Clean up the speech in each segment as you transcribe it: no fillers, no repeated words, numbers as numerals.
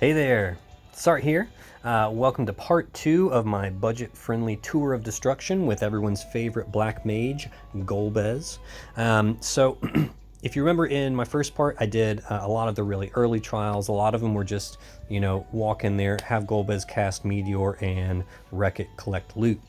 Hey there, Sart here. Welcome to part 2 of my budget-friendly tour of destruction with everyone's favorite black mage, Golbez. If you remember in my first part, I did a lot of the really early trials. A lot of them were just, walk in there, have Golbez cast Meteor and wreck it, collect loot.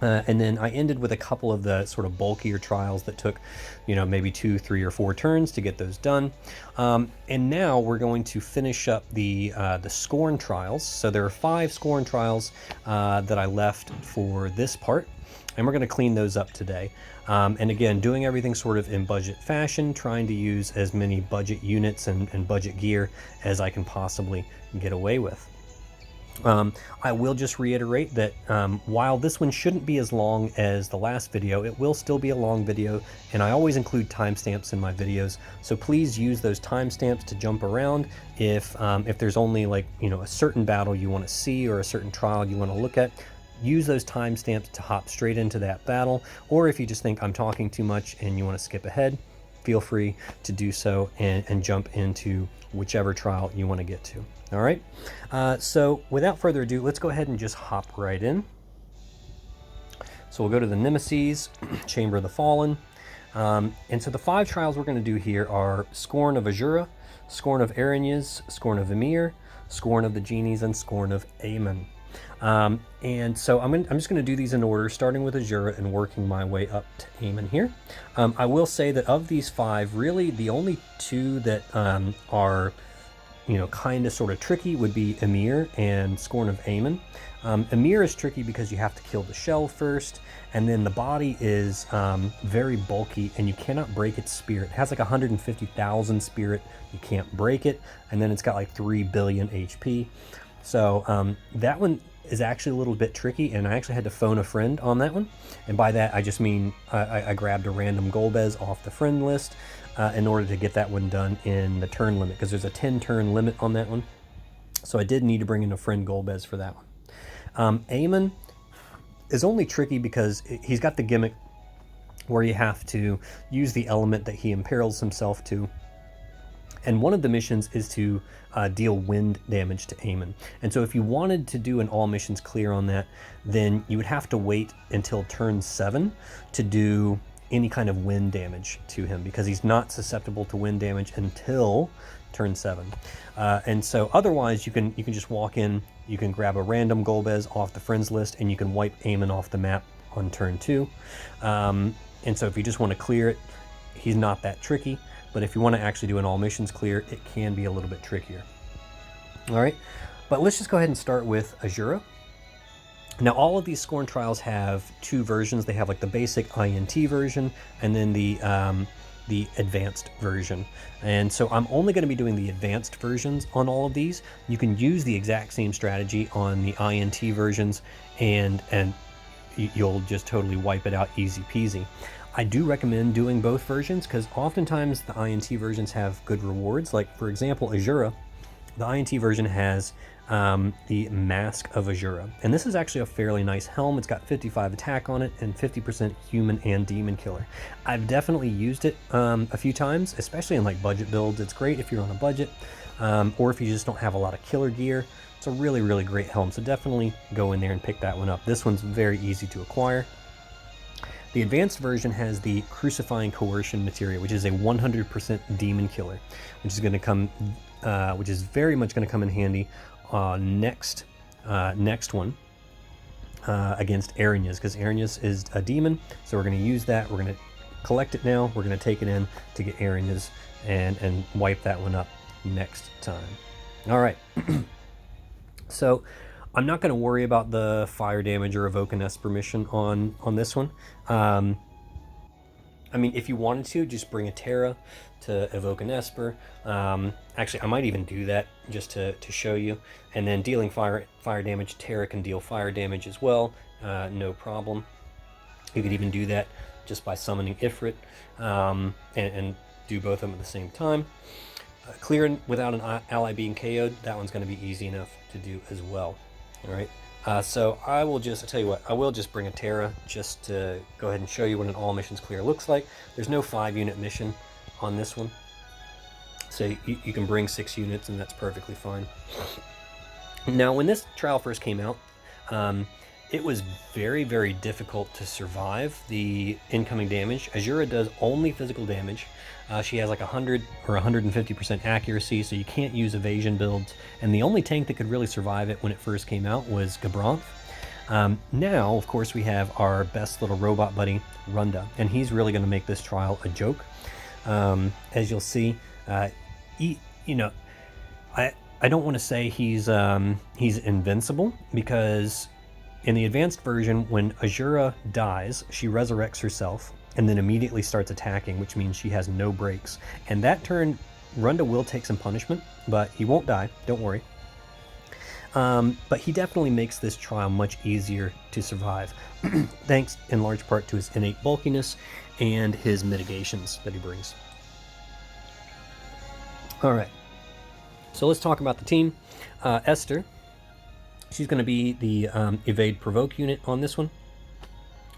And then I ended with a couple of the sort of bulkier trials that took, maybe 2, 3, or 4 turns to get those done. And now we're going to finish up the Scorn trials. So there are 5 Scorn trials that I left for this part, and we're going to clean those up today. And again, doing everything sort of in budget fashion, trying to use as many budget units and budget gear as I can possibly get away with. I will just reiterate that while this one shouldn't be as long as the last video, it will still be a long video, and I always include timestamps in my videos, so please use those timestamps to jump around if there's only a certain battle you want to see or a certain trial you want to look at. Use those timestamps to hop straight into that battle, or if you just think I'm talking too much and you want to skip ahead, feel free to do so and jump into whichever trial you want to get to. All right, so without further ado, let's go ahead and just hop right in. So we'll go to the Nemesis, Chamber of the Fallen. And so the 5 trials we're going to do here are Scorn of Asura, Scorn of Erinyes, Scorn of Ymir, Scorn of the Genies, and Scorn of Amon. And so I'm just going to do these in order, starting with Asura and working my way up to Amon here. I will say that of these 5, really the only 2 that are kind of sort of tricky would be Ymir and Scorn of Amon. Ymir is tricky because you have to kill the shell first, and then the body is very bulky and you cannot break its spirit. It has like 150,000 spirit, you can't break it, and then it's got like 3 billion HP. So that one is actually a little bit tricky, and I actually had to phone a friend on that one. And by that I just mean I grabbed a random Golbez off the friend list in order to get that one done in the turn limit, because there's a 10 turn limit on that one. So I did need to bring in a friend Golbez for that one. Amon is only tricky because he's got the gimmick where you have to use the element that he imperils himself to. And one of the missions is to deal wind damage to Amon. And so if you wanted to do an all missions clear on that, then you would have to wait until turn 7 to do any kind of wind damage to him, because he's not susceptible to wind damage until turn 7. And so otherwise you can just walk in, you can grab a random Golbez off the friends list, and you can wipe Amon off the map on turn 2. And so if you just want to clear it, he's not that tricky. But if you want to actually do an all missions clear, it can be a little bit trickier. All right, but let's just go ahead and start with Asura. Now, all of these Scorn trials have 2 versions. They have like the basic INT version and then the advanced version. And so I'm only going to be doing the advanced versions on all of these. You can use the exact same strategy on the INT versions, and you'll just totally wipe it out easy peasy. I do recommend doing both versions because oftentimes the INT versions have good rewards. Like, for example, Asura, the INT version has the Mask of Asura. And this is actually a fairly nice helm. It's got 55 attack on it and 50% human and demon killer. I've definitely used it a few times, especially in like budget builds. It's great if you're on a budget, or if you just don't have a lot of killer gear. It's a really, really great helm. So definitely go in there and pick that one up. This one's very easy to acquire. The advanced version has the Crucifying Coercion material, which is a 100% demon killer, which is going to come, which is very much going to come in handy next one against Erinyes, because Erinyes is a demon. So we're going to use that. We're going to collect it now. We're going to take it in to get Erinyes and wipe that one up next time. All right. So I'm not going to worry about the fire damage or evoke an Esper mission on this one. I mean, if you wanted to, just bring a Terra to evoke an Esper. Actually, I might even do that just to show you. And then dealing fire damage, Terra can deal fire damage as well, no problem. You could even do that just by summoning Ifrit and do both of them at the same time. Clearing without an ally being KO'd, that one's going to be easy enough to do as well. All right, so I'll tell you what, I will just bring a Terra just to go ahead and show you what an all missions clear looks like. There's no 5-unit mission on this one. So you can bring 6 units, and that's perfectly fine. Now, when this trial first came out, it was very, very difficult to survive the incoming damage. Asura does only physical damage. She has like 100 or 150% accuracy, so you can't use evasion builds. And the only tank that could really survive it when it first came out was Gabranth. Now, of course, we have our best little robot buddy, Runda, and he's really going to make this trial a joke. As you'll see, you know, I don't want to say he's invincible, because in the advanced version, when Asura dies, she resurrects herself and then immediately starts attacking, which means she has no breaks. And that turn, Runda will take some punishment, but he won't die, don't worry. But he definitely makes this trial much easier to survive, thanks in large part to his innate bulkiness and his mitigations that he brings. All right, so let's talk about the team. Esther, she's going to be the evade provoke unit on this one.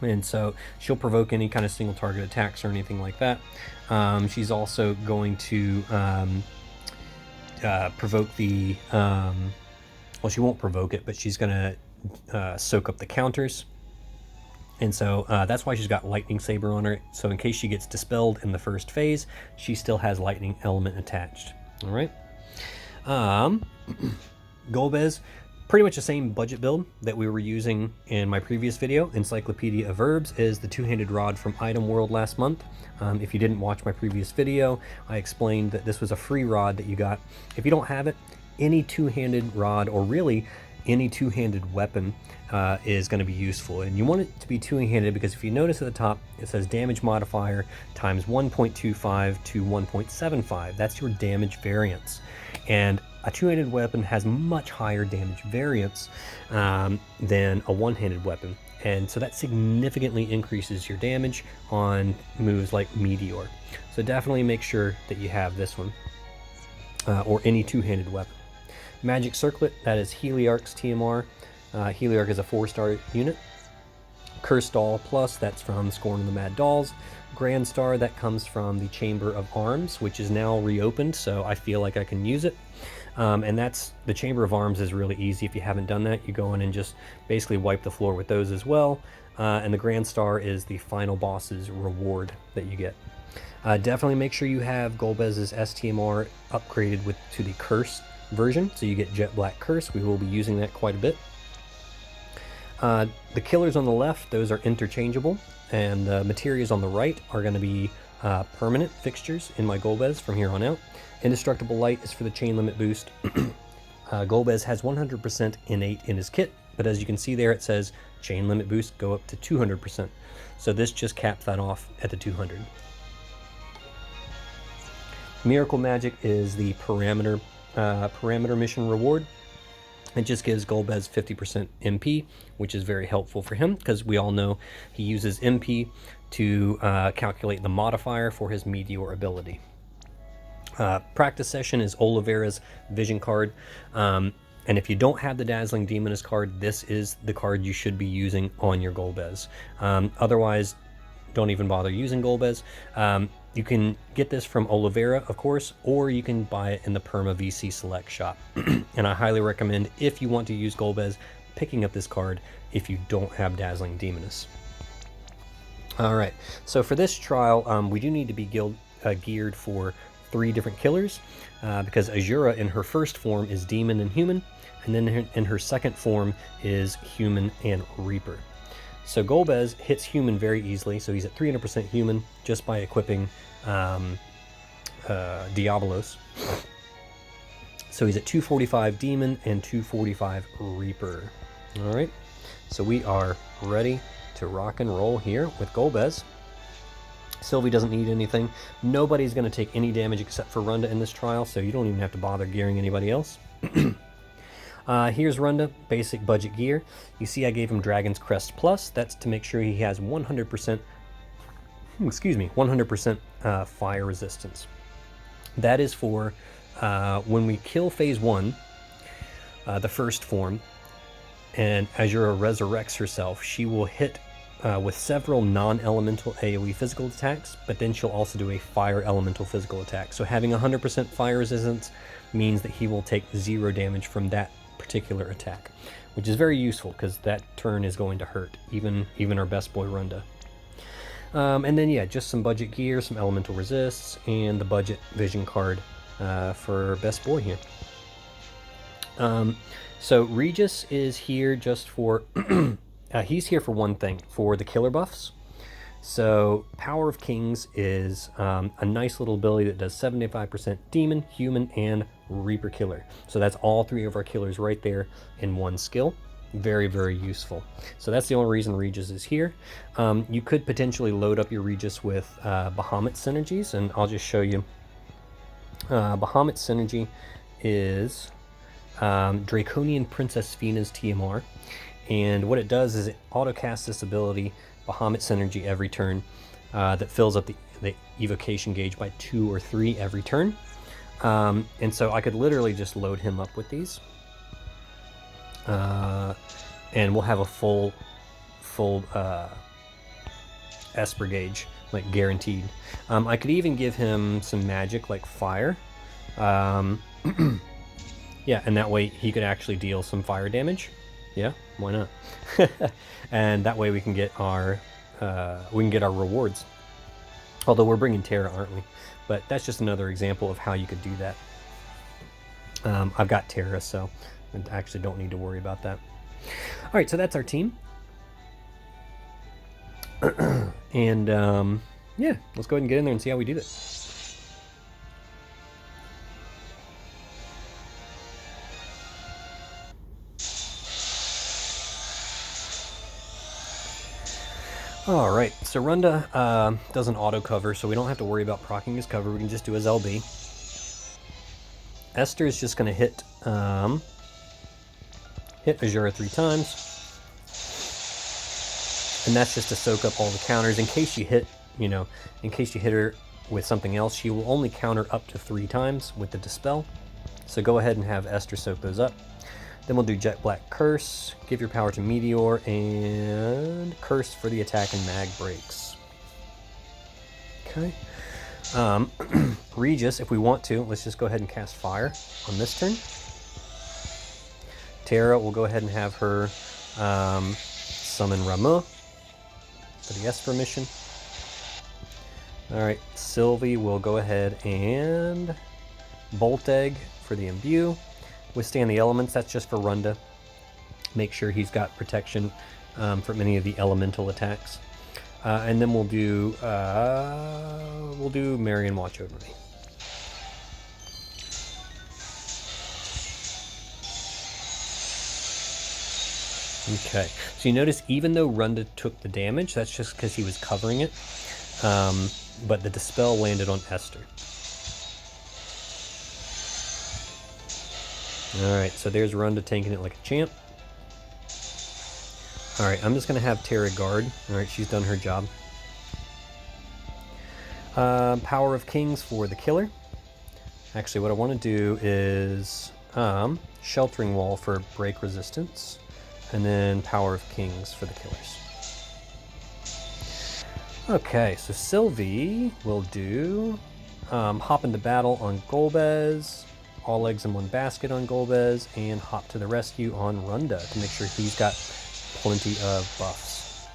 And so she'll provoke any kind of single target attacks or anything like that. She's also going to provoke the... well, she won't provoke it, but she's going to soak up the counters. And so that's why she's got Lightning Saber on her. So in case she gets dispelled in the first phase, she still has Lightning Element attached. All right. Golbez, pretty much the same budget build that we were using in my previous video. Encyclopedia of Verbs is the two-handed rod from Item World last month. If you didn't watch my previous video, I explained that this was a free rod that you got. If you don't have it, any two-handed rod, or really any two-handed weapon, is going to be useful. And you want it to be two-handed because if you notice at the top, it says damage modifier times 1.25 to 1.75. That's your damage variance. And a two-handed weapon has much higher damage variance than a one-handed weapon. And so that significantly increases your damage on moves like Meteor. So definitely make sure that you have this one, or any two-handed weapon. Magic Circlet, that is Heliarch's TMR. Heliarch is a 4-star unit. Cursed Doll Plus, that's from Scorn of the Mad Dolls. Grand Star, that comes from the Chamber of Arms, which is now reopened, so I feel like I can use it. And that's, the Chamber of Arms is really easy. If you haven't done that, you go in and just basically wipe the floor with those as well. And the Grand Star is the final boss's reward that you get. Definitely make sure you have Golbez's STMR upgraded to the Curse version, so you get Jet Black Curse. We will be using that quite a bit. The killers on the left, those are interchangeable, and the materials on the right are going to be permanent fixtures in my Golbez from here on out. Indestructible Light is for the chain limit boost. Golbez has 100% innate in his kit, but as you can see there, it says chain limit boost go up to 200%. So this just caps that off at the 200. Miracle Magic is the parameter mission reward. It just gives Golbez 50% MP, which is very helpful for him because we all know he uses MP to calculate the modifier for his Meteor ability. Practice Session is Oliveira's Vision card. And if you don't have the Dazzling Demoness card, this is the card you should be using on your Golbez. Otherwise, don't even bother using Golbez. You can get this from Oliveira, of course, or you can buy it in the Perma VC Select shop. And I highly recommend, if you want to use Golbez, picking up this card if you don't have Dazzling Demoness. All right, so for this trial, we do need to be geared for 3 different killers, because Asura in her first form is Demon and Human, and then in her second form is Human and Reaper. So Golbez hits Human very easily, so he's at 300% Human just by equipping Diabolos. So he's at 245 Demon and 245 Reaper. All right, so we are ready to rock and roll here with Golbez. Sylvie doesn't need anything. Nobody's going to take any damage except for Runda in this trial, so you don't even have to bother gearing anybody else. Here's Runda, basic budget gear. You see I gave him Dragon's Crest Plus. That's to make sure he has 100%, 100% fire resistance. That is for when we kill phase 1, the first form, and Asura resurrects herself, she will hit with several non-elemental AoE physical attacks, but then she'll also do a fire elemental physical attack. So having 100% fire resistance means that he will take 0 damage from that particular attack, which is very useful because that turn is going to hurt, even our best boy Runda. And then, yeah, just some budget gear, some elemental resists, and the budget vision card for best boy here. So Regis is here just for... he's here for one thing, for the killer buffs. So Power of Kings is a nice little ability that does 75% demon, human, and reaper killer. So that's all 3 of our killers right there in one skill. Very, very useful. So that's the only reason Regis is here. You could potentially load up your Regis with Bahamut synergies, and I'll just show you. Bahamut synergy is Draconian Princess Fina's TMR. And what it does is it auto-casts this ability, Bahamut Synergy, every turn that fills up the evocation gauge by 2 or 3 every turn. And so I could literally just load him up with these. And we'll have a full Esper gauge, like guaranteed. I could even give him some magic like fire. Yeah, and that way he could actually deal some fire damage. Yeah, why not? And that way we can get our rewards. Although we're bringing Terra, aren't we? But that's just another example of how you could do that. I've got Terra, so I actually don't need to worry about that. All right, so that's our team. And yeah, let's go ahead and get in there and see how we do this. Alright, so Runda does an auto cover, so we don't have to worry about proccing his cover, we can just do his LB. Esther is just going to hit Asura 3 times. And that's just to soak up all the counters. In case you hit, in case you hit her with something else, she will only counter up to 3 times with the Dispel. So go ahead and have Esther soak those up. Then we'll do Jet Black Curse, give your power to Meteor, and Curse for the attack and mag breaks. Okay. Regis, if we want to, let's just go ahead and cast Fire on this turn. Terra, we'll go ahead and have her summon Ramuh for the Esper mission. Alright, Sylvie will go ahead and Bolt Egg for the Imbue. Withstand the elements, that's just for Runda. Make sure he's got protection from any of the elemental attacks. And then we'll do Marion Watch Over Me. Okay, so you notice even though Runda took the damage, that's just because he was covering it. But the Dispel landed on Esther. Alright, so there's Runda tanking it like a champ. Alright, I'm just going to have Terra guard. Alright, she's done her job. Power of Kings for the killer. Actually, what I want to do is Sheltering Wall for break resistance. And then Power of Kings for the killers. Okay, so Sylvie will do Hop into Battle on Golbez. All eggs in one basket on Golbez, and Hop to the Rescue on Runda to make sure he's got plenty of buffs.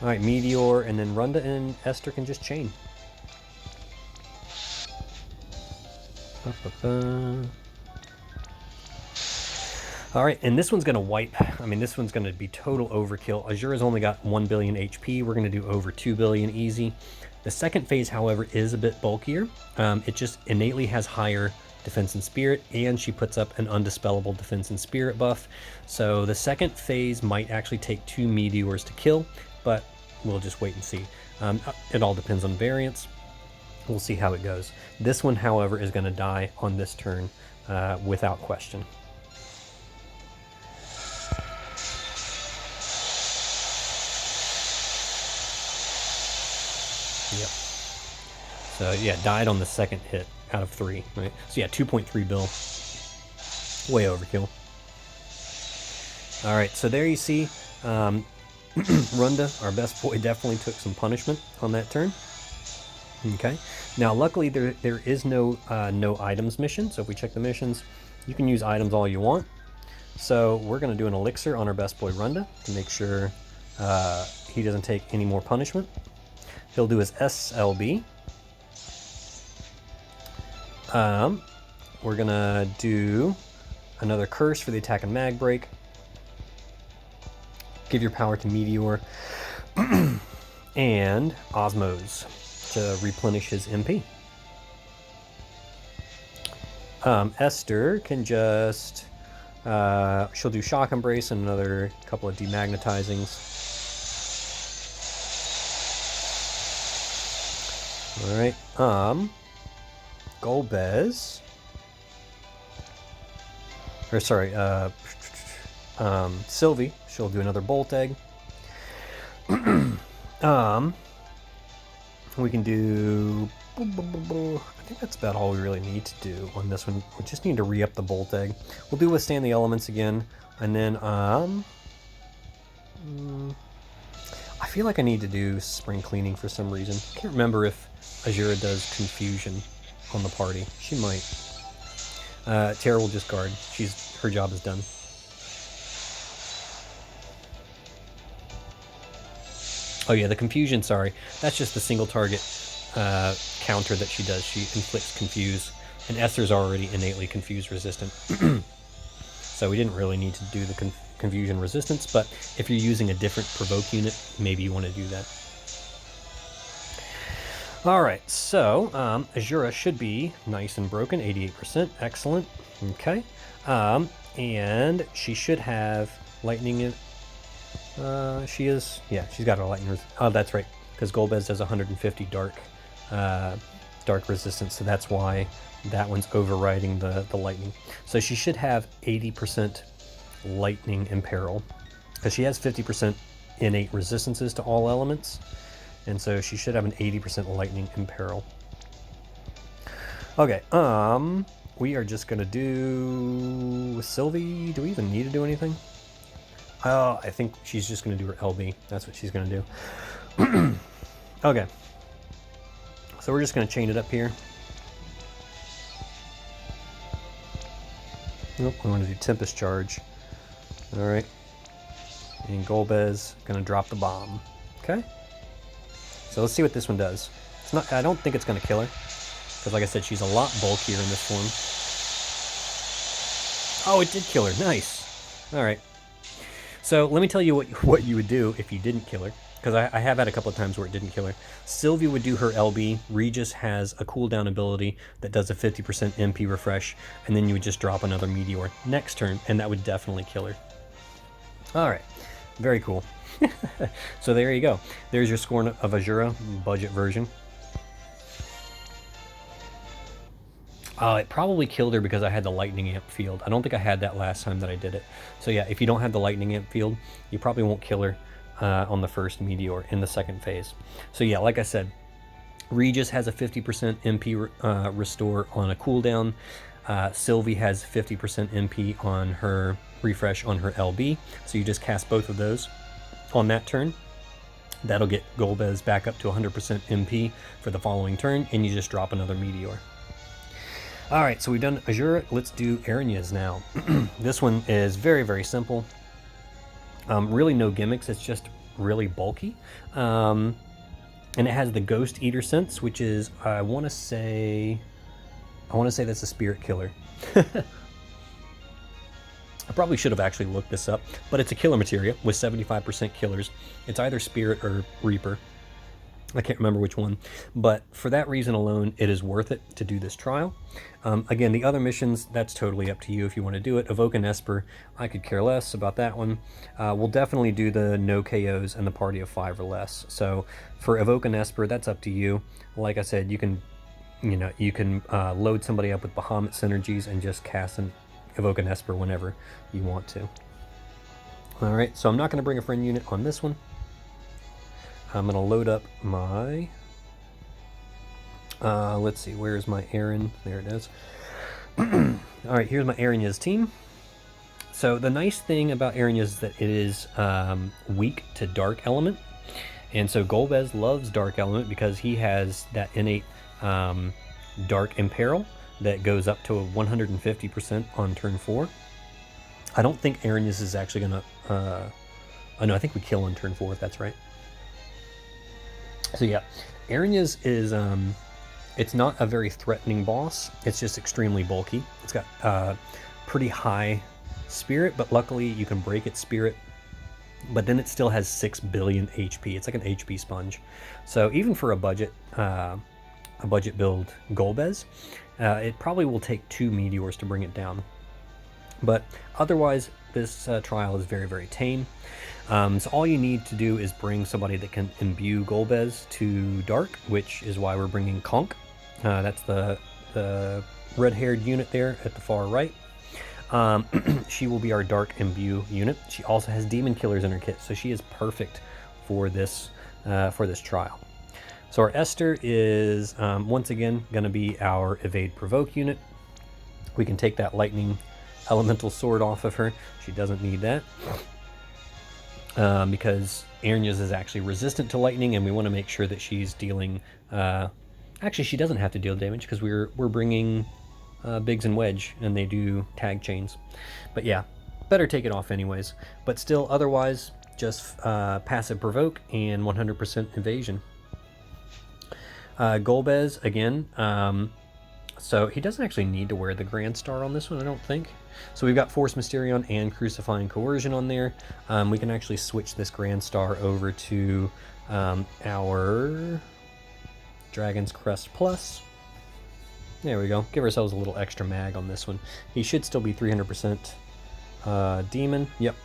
Alright, Meteor, and then Runda and Esther can just chain. Alright, and this one's going to wipe. I mean, this one's going to be total overkill. Asura's only got 1 billion HP. We're going to do over 2 billion easy. The second phase, however, is a bit bulkier. It just innately has higher defense and spirit, and she puts up an undispellable defense and spirit buff. So the second phase might actually take 2 meteors to kill, but we'll just wait and see. It all depends on variance. We'll see how it goes. This one, however, is going to die on this turn without question. Yep. So yeah, died on the second hit out of 3, right? So yeah, 2.3 bill. Way overkill. Alright, so there you see Runda, our best boy, definitely took some punishment on that turn. Okay. Now, luckily, there is no items mission. So if we check the missions, you can use items all you want. So we're going to do an elixir on our best boy Runda to make sure he doesn't take any more punishment. He'll do his SLB. We're going to do another curse for the attack and mag break. Give your power to Meteor. And Osmose to replenish his MP. Esther can just... she'll do Shock Embrace and another couple of demagnetizings. Alright, Golbez. Or sorry, Sylvie, she'll do another Bolt Egg. We can do... I think that's about all we really need to do on this one. We just need to re-up the Bolt Egg. We'll do Withstand the Elements again, and then, I feel like I need to do Spring Cleaning for some reason. I can't remember if Asura does Confusion on the party. She might. Tara will just guard. Her job is done. Oh yeah, the Confusion, sorry. That's just the single target counter that she does. She inflicts Confuse, and Esther's already innately Confuse resistant. So we didn't really need to do the Confusion resistance, but if you're using a different provoke unit, maybe you want to do that. Alright, so Asura should be nice and broken, 88%, excellent. Okay, and she should have lightning in... she is, yeah, she's got her lightning. Oh, that's right, because Golbez does 150 dark resistance, so that's why that one's overriding the lightning. So she should have 80% lightning imperil, because she has 50% innate resistances to all elements, and so she should have an 80% lightning imperil. Okay, we are just gonna do Sylvie. Do we even need to do anything? Oh, I think she's just going to do her LB. That's what she's going to do. Okay. So we're just going to chain it up here. Nope, we want to do Tempest Charge. Alright. And Golbez going to drop the bomb. Okay. So let's see what this one does. It's not. I don't think it's going to kill her. Because like I said, she's a lot bulkier in this form. Oh, it did kill her. Nice. Alright. So let me tell you what you would do if you didn't kill her, because I have had a couple of times where it didn't kill her. Sylvie would do her LB. Regis has a cooldown ability that does a 50% MP refresh, and then you would just drop another Meteor next turn, and that would definitely kill her. Alright, very cool. So there you go. There's your Scorn of Asura budget version. It probably killed her because I had the Lightning Amp field. I don't think I had that last time that I did it. So yeah, if you don't have the Lightning Amp field, you probably won't kill her on the first Meteor in the second phase. So yeah, like I said, Regis has a 50% MP restore on a cooldown. Sylvie has 50% MP on her refresh on her LB. So you just cast both of those on that turn. That'll get Golbez back up to 100% MP for the following turn, and you just drop another Meteor. Alright, so we've done Asura. Let's do Erinyes now. This one is very, very simple. Really no gimmicks. It's just really bulky. And it has the Ghost Eater sense, which is, I want to say that's a spirit killer. I probably should have actually looked this up, but it's a killer materia with 75% killers. It's either spirit or reaper. I can't remember which one, but for that reason alone, it is worth it to do this trial. Again, the other missions, that's totally up to you if you want to do it. Evoke an Esper, I could care less about that one. We'll definitely do the no KOs and the party of 5 or less. So for Evoke an Esper, that's up to you. Like I said, you can load somebody up with Bahamut synergies and just cast and evoke an Esper whenever you want to. All right, so I'm not going to bring a friend unit on this one. I'm going to load up my, let's see, where's my Aaron? There it is. All right, here's my Erinyes team. So the nice thing about Erinyes is that it is weak to dark element. And so Golbez loves dark element because he has that innate dark imperil that goes up to 150% on turn 4. I don't think Erinyes is actually going to... oh no, I think we kill on turn 4 if that's right. So yeah, Erinyes is... it's not a very threatening boss. It's just extremely bulky. It's got pretty high spirit, but luckily you can break its spirit. But then it still has 6 billion HP. It's like an HP sponge. So even for a budget build Golbez, it probably will take 2 meteors to bring it down. But otherwise, this trial is very, very tame. So all you need to do is bring somebody that can imbue Golbez to dark, which is why we're bringing Conk. That's the red-haired unit there at the far right. She will be our dark imbue unit. She also has demon killers in her kit, so she is perfect for this trial. So our Esther is once again going to be our evade provoke unit. We can take that lightning elemental sword off of her. She doesn't need that because Erinyes is actually resistant to lightning, and we want to make sure that she's dealing. Actually, she doesn't have to deal damage because we're bringing Biggs and Wedge, and they do tag chains. But yeah, better take it off anyways. But still, otherwise, just passive provoke and 100% evasion. Golbez again. So he doesn't actually need to wear the Grand Star on this one, I don't think. So we've got Force Mysterion and Crucifying Coercion on there. We can actually switch this Grand Star over to our Dragon's Crest Plus. There we go. Give ourselves a little extra mag on this one. He should still be 300% demon. Yep,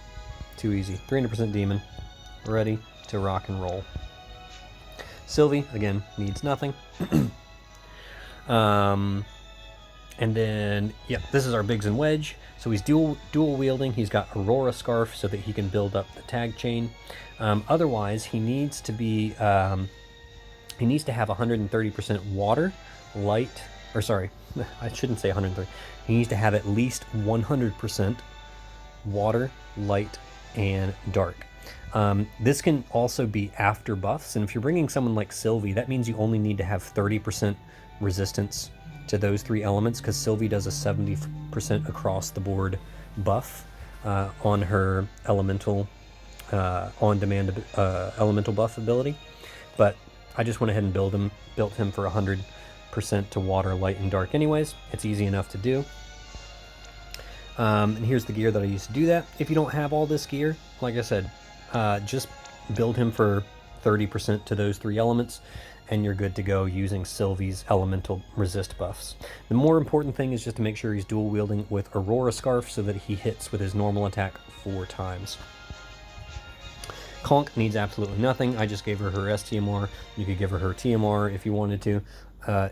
too easy. 300% demon. Ready to rock and roll. Sylvie, again, needs nothing. And then, yeah, this is our Biggs and Wedge. So he's dual wielding. He's got Aurora Scarf so that he can build up the tag chain. Otherwise, he needs to be, he needs to have 130% water, light, or sorry, I shouldn't say 130. He needs to have at least 100% water, light, and dark. This can also be after buffs, and if you're bringing someone like Sylvie, that means you only need to have 30% resistance to those 3 elements, because Sylvie does a 70% across the board buff on her elemental on-demand elemental buff ability. But I just went ahead and built him for 100% to water, light, and dark anyways. It's easy enough to do. And here's the gear that I used to do that. If you don't have all this gear, like I said, just build him for 30% to those 3 elements, and you're good to go using Sylvie's elemental resist buffs. The more important thing is just to make sure he's dual wielding with Aurora Scarf so that he hits with his normal attack 4 times. Conk needs absolutely nothing. I just gave her STMR. You could give her TMR if you wanted to.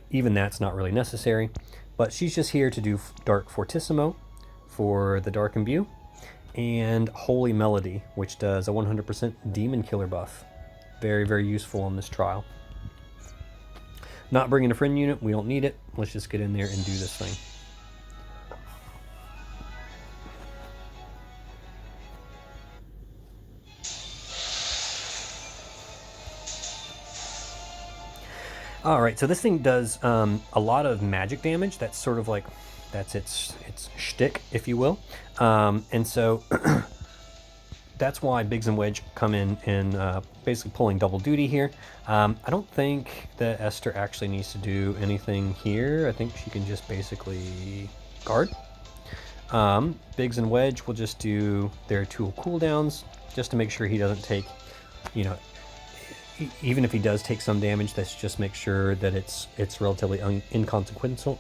Even that's not really necessary. But she's just here to do Dark Fortissimo for the Dark Imbue, and Holy Melody, which does a 100% Demon Killer buff. Very, very useful on this trial. Not bringing a friend unit, we don't need it. Let's just get in there and do this thing. Alright, so this thing does a lot of magic damage. That's sort of like, that's its shtick, if you will. And so that's why Biggs and Wedge come in and basically pulling double duty here. I don't think that Esther actually needs to do anything here. I think she can just basically guard. Biggs and Wedge will just do their tool cooldowns just to make sure he doesn't take, you know, even if he does take some damage, let's just make sure that it's relatively inconsequential.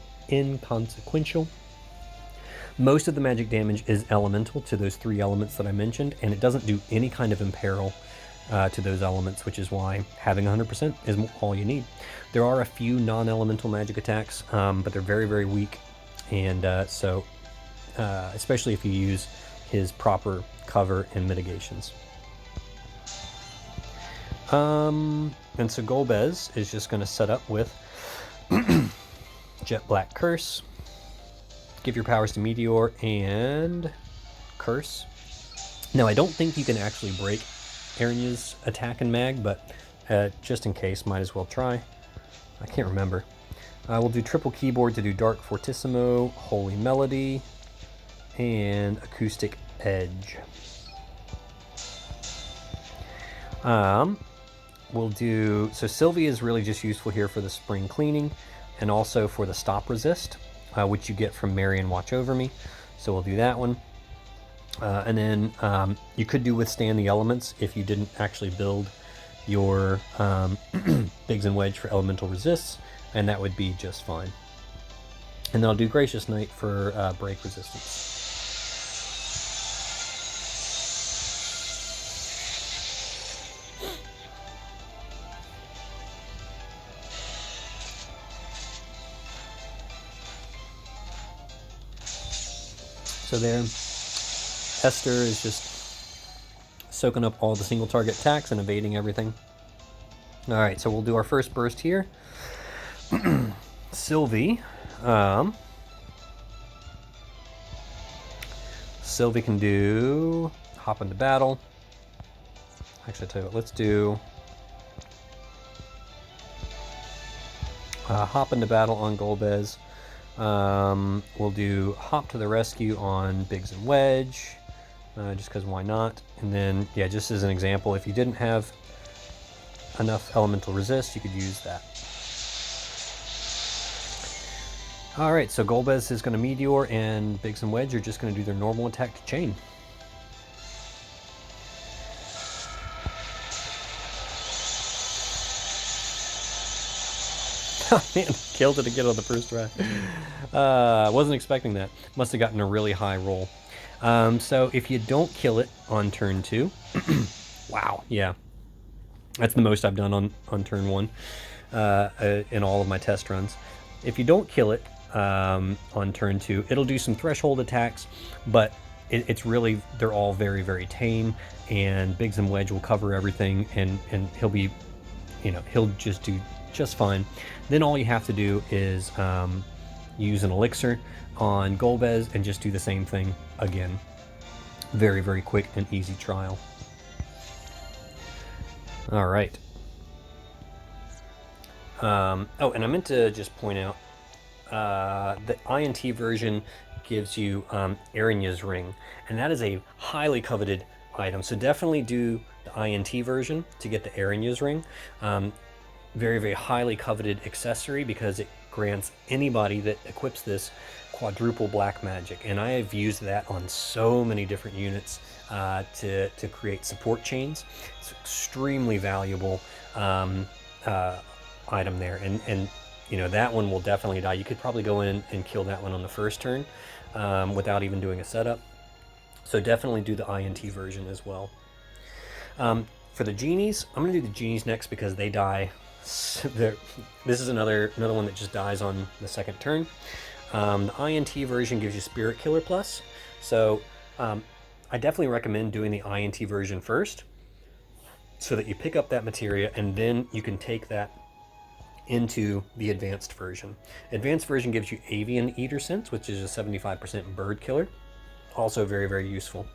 Most of the magic damage is elemental to those 3 elements that I mentioned, and it doesn't do any kind of imperil to those elements, which is why having 100% is all you need. There are a few non-elemental magic attacks, but they're very, very weak, and so especially if you use his proper cover and mitigations. And so Golbez is just going to set up with Jet Black Curse, give your powers to Meteor, and curse. Now, I don't think you can actually break Erinyes attack and mag, but just in case, might as well try. I can't remember. We'll do triple keyboard to do Dark Fortissimo, Holy Melody, and Acoustic Edge. We'll do, so Sylvie is really just useful here for the spring cleaning and also for the stop resist, which you get from Marion Watch Over Me. So we'll do that one. And then you could do Withstand the Elements if you didn't actually build your Biggs and Wedge for elemental resists, and that would be just fine. And then I'll do Gracious Knight for break resistance. So there, Esther is just soaking up all the single target attacks and evading everything. Alright, so we'll do our first burst here. Sylvie. Sylvie can do Hop into Battle. Actually, I'll tell you what, let's do Hop into Battle on Golbez. We'll do Hop to the Rescue on Biggs and Wedge, just because why not? And then, yeah, just as an example, if you didn't have enough elemental resist, you could use that. Alright, so Golbez is going to Meteor, and Biggs and Wedge are just going to do their normal attack to chain. Oh man, killed it again on the first try. Wasn't expecting that. Must have gotten a really high roll. So if you don't kill it on turn 2, wow, yeah. That's the most I've done on turn 1 in all of my test runs. If you don't kill it on turn 2, it'll do some threshold attacks, but it's really, they're all very, very tame, and Biggs and Wedge will cover everything, and he'll be, you know, he'll just do just fine. Then all you have to do is use an elixir on Golbez and just do the same thing again. Very, very quick and easy trial. All right. Oh, and I meant to just point out the INT version gives you Erinyes Ring, and that is a highly coveted item. So definitely do the INT version to get the Erinyes Ring. Very, very highly coveted accessory because it grants anybody that equips this quadruple black magic, and I have used that on so many different units to create support chains. It's extremely valuable item there, and you know, that one will definitely die. You could probably go in and kill that one on the first turn without even doing a setup. So definitely do the INT version as well. For the Genies, I'm going to do the Genies next because they die. This is another one that just dies on the second turn. The INT version gives you Spirit Killer Plus, so I definitely recommend doing the INT version first so that you pick up that materia, and then you can take that into the advanced version. Advanced version gives you Avian Eater Sense, which is a 75% bird killer. Also very, very useful.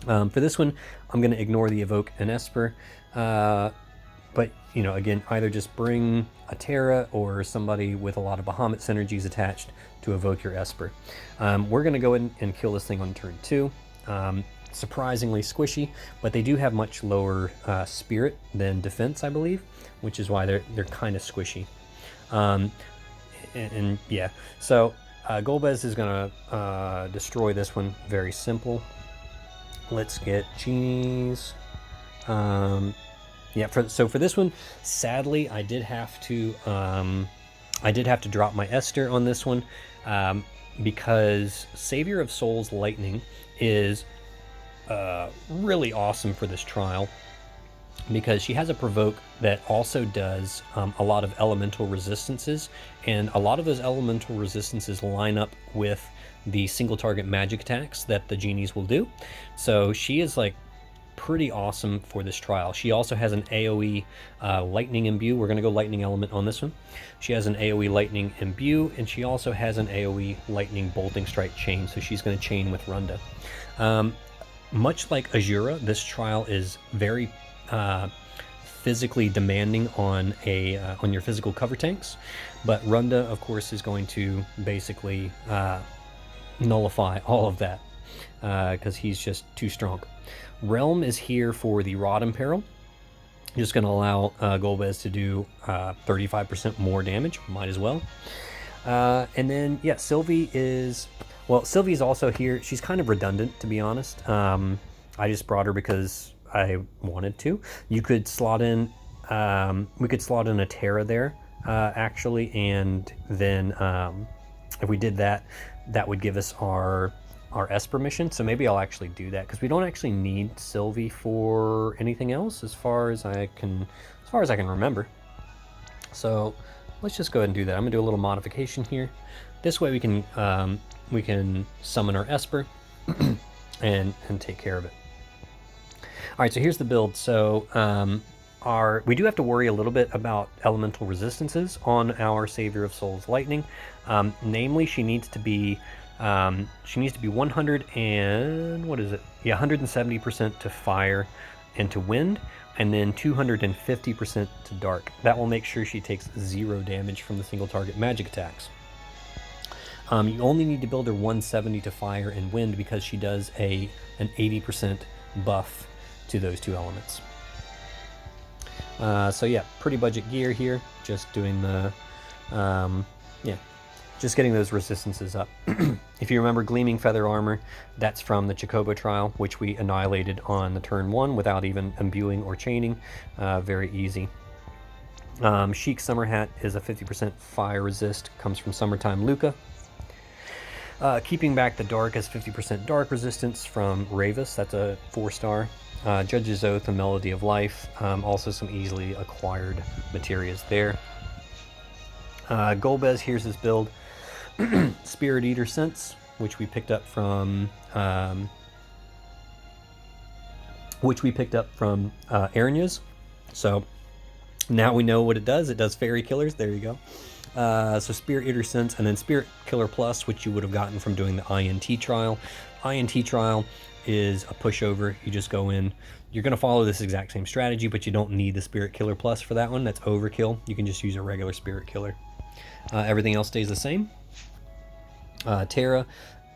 For this one, I'm going to ignore the Evoke and Esper. But, you know, again, either just bring a Terra or somebody with a lot of Bahamut synergies attached to evoke your Esper. We're going to go in and kill this thing on turn 2. Surprisingly squishy, but they do have much lower spirit than defense, I believe, which is why they're kind of squishy. And yeah, so Golbez is going to destroy this one. Very simple. Let's get Genies. Yeah, so for this one, sadly, I did have to drop my Esther on this one because Savior of Souls Lightning is really awesome for this trial because she has a provoke that also does a lot of elemental resistances, and a lot of those elemental resistances line up with the single target magic attacks that the Genies will do. So she is like pretty awesome for this trial. She also has an AoE lightning imbue. We're going to go lightning element on this one. She has an AoE lightning imbue, and she also has an AoE lightning bolting strike chain, so she's going to chain with Runda. Much like Asura, this trial is very physically demanding on your physical cover tanks, but Runda, of course, is going to basically nullify all of that because he's just too strong. Realm is here for the Rod Imperil. Just going to allow Golbez to do 35% more damage. Might as well. And then, yeah, Sylvie is... Well, Sylvie's also here. She's kind of redundant, to be honest. I just brought her because I wanted to. You could slot in... we could slot in a Terra there, actually. And then if we did that, that would give us our Esper mission. So maybe I'll actually do that, because we don't actually need Sylvie for anything else as far as I can remember. So let's just go ahead and do that. I'm gonna do a little modification here. This way we can summon our Esper and take care of it. All right, so here's the build. So we do have to worry a little bit about elemental resistances on our Savior of Souls Lightning. Namely, she needs to be 100 and what is it? Yeah, 170% to fire and to wind, and then 250% to dark. That will make sure she takes 0 damage from the single target magic attacks. You only need to build her 170 to fire and wind because she does an 80% buff to those 2 elements. So yeah, pretty budget gear here. Just doing the just getting those resistances up. If you remember Gleaming Feather Armor, that's from the Chocobo trial, which we annihilated on the turn 1 without even imbuing or chaining. Very easy. Chic Summer Hat is a 50% fire resist, comes from Summertime Luca. Keeping Back the Dark is 50% dark resistance from Ravis, that's a 4-star. Judge's Oath, a Melody of Life, also some easily acquired materials there. Golbez, here's his build. Spirit Eater Sense, which we picked up from Erinyes. So now we know what it does. It does Fairy Killers. There you go. So Spirit Eater Sense, and then Spirit Killer Plus, which you would have gotten from doing the INT trial. INT trial is a pushover. You just go in. You're going to follow this exact same strategy, but you don't need the Spirit Killer Plus for that one. That's overkill. You can just use a regular Spirit Killer. Everything else stays the same. Terra,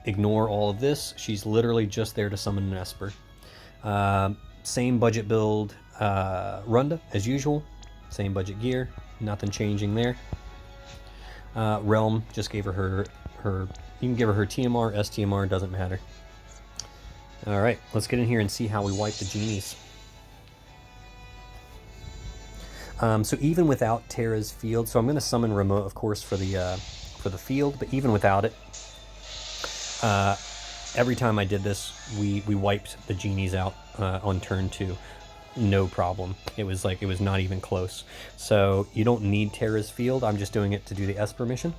ignore all of this. She's literally just there to summon an Esper. Same budget build, Runda as usual. Same budget gear, nothing changing there. Realm, just gave her you can give her TMR, STMR, doesn't matter. All right, let's get in here and see how we wipe the genies. So even without Terra's field, so I'm going to summon Remote, of course, for the field, but even without it, every time I did this, we wiped the genies out on turn 2. No problem. It was not even close. So you don't need Terra's field. I'm just doing it to do the Esper mission.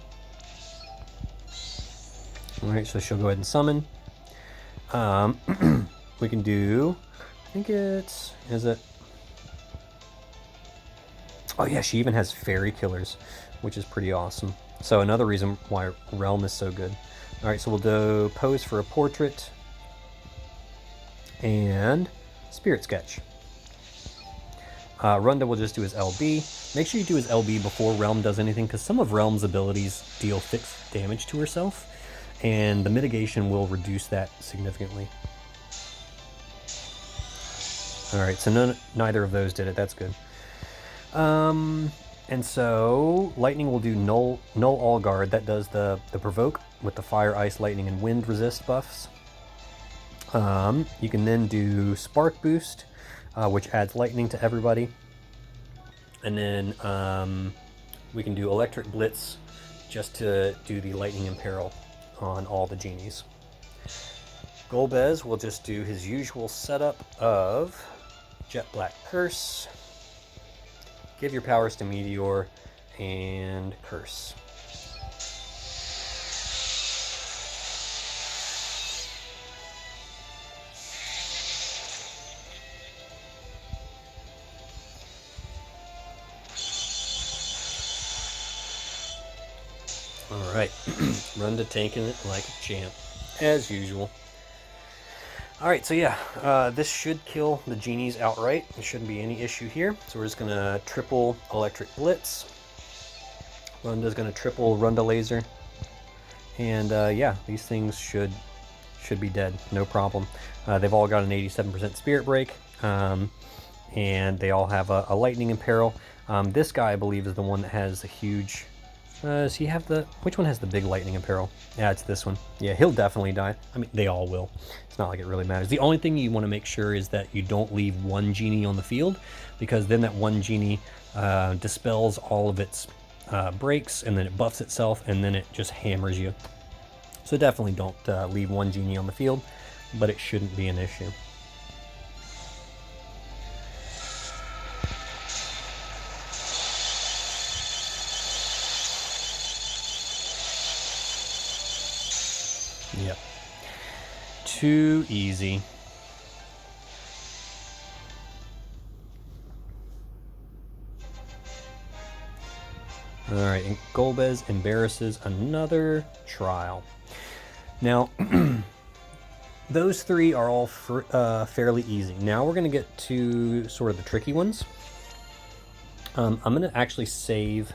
All right, so she'll go ahead and summon. We can do, I think is it? Oh yeah, she even has Fairy Killers, which is pretty awesome. So another reason why Realm is so good. All right, so we'll do Pose for a Portrait and Spirit Sketch. Runda will just do his LB. Make sure you do his LB before Realm does anything, because some of Realm's abilities deal fixed damage to herself, and the mitigation will reduce that significantly. All right, so neither of those did it. That's good. And so Lightning will do Null All Guard. That does the provoke with the Fire, Ice, Lightning, and Wind resist buffs. You can then do Spark Boost, which adds Lightning to everybody. And then we can do Electric Blitz just to do the Lightning Imperil on all the genies. Golbez will just do his usual setup of Jet Black Curse, give your powers to Meteor, and Curse. right, Runda tanking it like a champ, as usual. All right, so yeah, this should kill the genies outright. There shouldn't be any issue here. So we're just gonna triple electric blitz. Runda's gonna triple Runda laser, and yeah, these things should be dead, no problem. They've all got an 87% spirit break, and they all have a lightning imperil. This guy, I believe, is the one that has a huge. Does he have the? Which one has the big lightning imperil? Yeah, it's this one. Yeah, he'll definitely die. I mean, they all will. It's not like it really matters. The only thing you want to make sure is that you don't leave one genie on the field, because then that one genie dispels all of its breaks, and then it buffs itself, and then it just hammers you. So definitely don't leave one genie on the field, but it shouldn't be an issue. Yep. Too easy. All right, and Golbez embarrasses another trial. Now, those three are all fairly easy. Now we're going to get to sort of the tricky ones. I'm going to actually save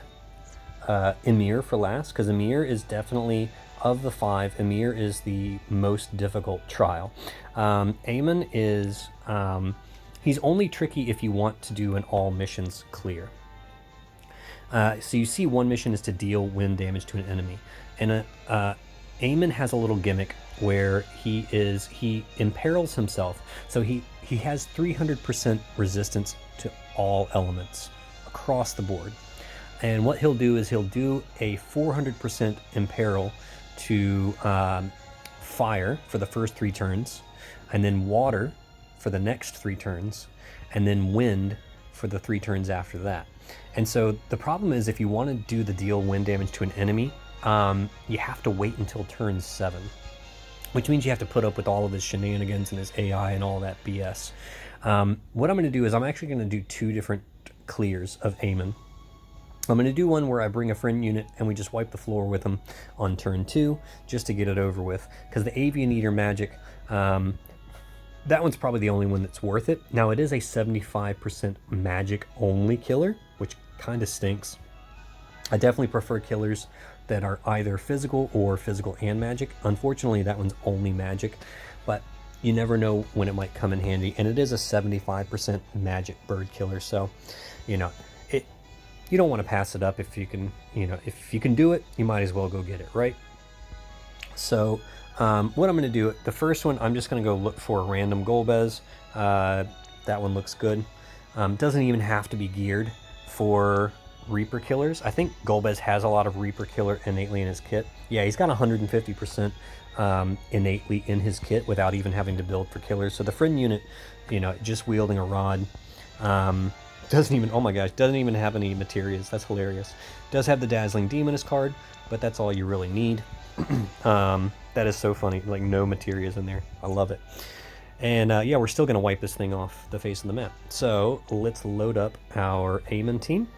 Ymir for last, because Ymir is definitely, of the five, Ymir is the most difficult trial. Amon is, he's only tricky if you want to do an all missions clear. So you see one mission is to deal wind damage to an enemy. And Amon has a little gimmick where he imperils himself. So he has 300% resistance to all elements across the board. And what he'll do is he'll do a 400% imperil to fire for the first 3 turns, and then water for the next 3 turns, and then wind for the 3 turns after that. And so the problem is, if you want to do the deal wind damage to an enemy, you have to wait until turn 7, which means you have to put up with all of his shenanigans and his AI and all that BS. What I'm going to do is I'm actually going to do 2 different clears of Amon. I'm going to do one where I bring a friend unit and we just wipe the floor with them on turn 2, just to get it over with, because the Avian Eater magic, that one's probably the only one that's worth it. Now, it is a 75% magic only killer, which kind of stinks. I definitely prefer killers that are either physical or physical and magic. Unfortunately, that one's only magic, but you never know when it might come in handy. And it is a 75% magic bird killer, so you know, you don't want to pass it up. If you can, if you can do it, you might as well go get it, right? So what I'm going to do, the first one, I'm just going to go look for a random Golbez. That one looks good. Doesn't even have to be geared for Reaper killers. I think Golbez has a lot of Reaper killer innately in his kit. Yeah, he's got 150% innately in his kit without even having to build for killers. So the friend unit, just wielding a rod, doesn't even, oh my gosh, doesn't even have any materials. That's hilarious. Does have the Dazzling Demoness card, but that's all you really need. That is so funny, like no materials in there. I love it. And yeah, we're still gonna wipe this thing off the face of the map. So let's load up our Amon team.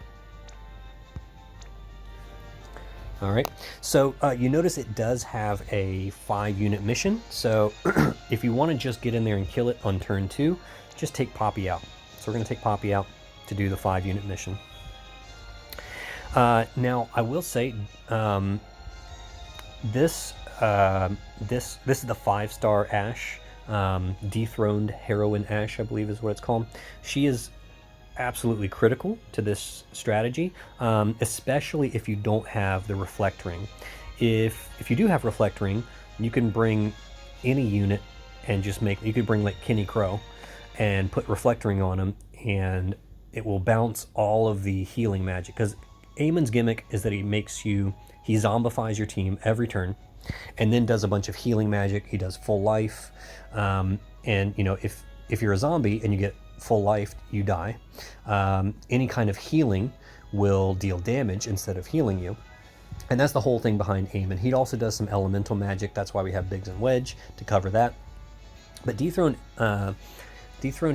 All right, so you notice it does have a 5-unit mission. So if you want to just get in there and kill it on turn 2, just take Poppy out. So we're gonna take Poppy out to do the 5-unit mission. Now I will say, this is the 5-star Ashe, dethroned heroine Ashe, I believe is what it's called. She is absolutely critical to this strategy, especially if you don't have the Reflect Ring. If you do have Reflect Ring, you can bring any unit and just you could bring like Kenny Crow and put Reflect Ring on him, and it will bounce all of the healing magic, because Amon's gimmick is that he zombifies your team every turn, and then does a bunch of healing magic. He does full life, and if you're a zombie and you get full life, you die. Any kind of healing will deal damage instead of healing you, and that's the whole thing behind Amon. He also does some elemental magic. That's why we have Biggs and Wedge to cover that. But dethroned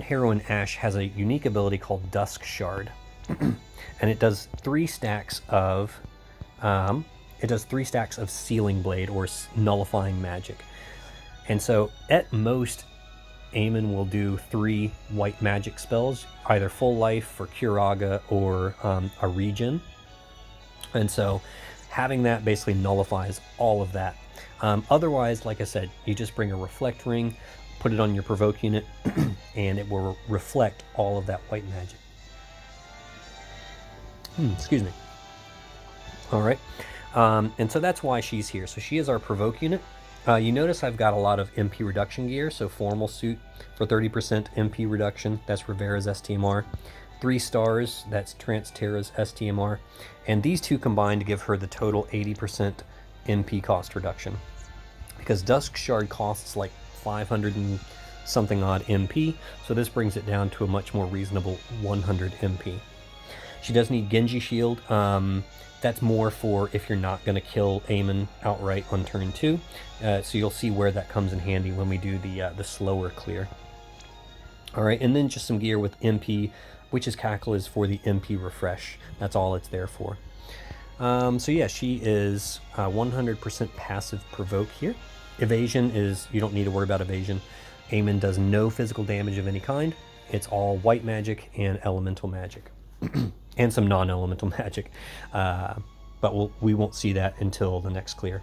heroine Ashe has a unique ability called Dusk Shard, and it does 3 stacks of it does 3 stacks of Sealing Blade, or nullifying magic. And so at most, Amon will do 3 white magic spells, either full life for Curaga or a regen. And so having that basically nullifies all of that. Otherwise, like I said, you just bring a reflect ring, put it on your provoke unit, and it will reflect all of that white magic. Excuse me. All right. And so that's why she's here. So she is our provoke unit. You notice I've got a lot of MP reduction gear. So formal suit for 30% MP reduction. That's Rivera's STMR. 3 stars. That's Transterra's STMR. And these two combined to give her the total 80% MP cost reduction. Because Dusk Shard costs like 500 and something odd MP. So this brings it down to a much more reasonable 100 MP. She does need Genji Shield. That's more for if you're not going to kill Amon outright on turn 2. So you'll see where that comes in handy when we do the slower clear. All right, and then just some gear with MP, Witch's Cackle is for the MP refresh. That's all it's there for. So yeah, she is 100% passive provoke here. Evasion is, you don't need to worry about evasion. Amon does no physical damage of any kind. It's all white magic and elemental magic. And some non-elemental magic, but we won't see that until the next clear.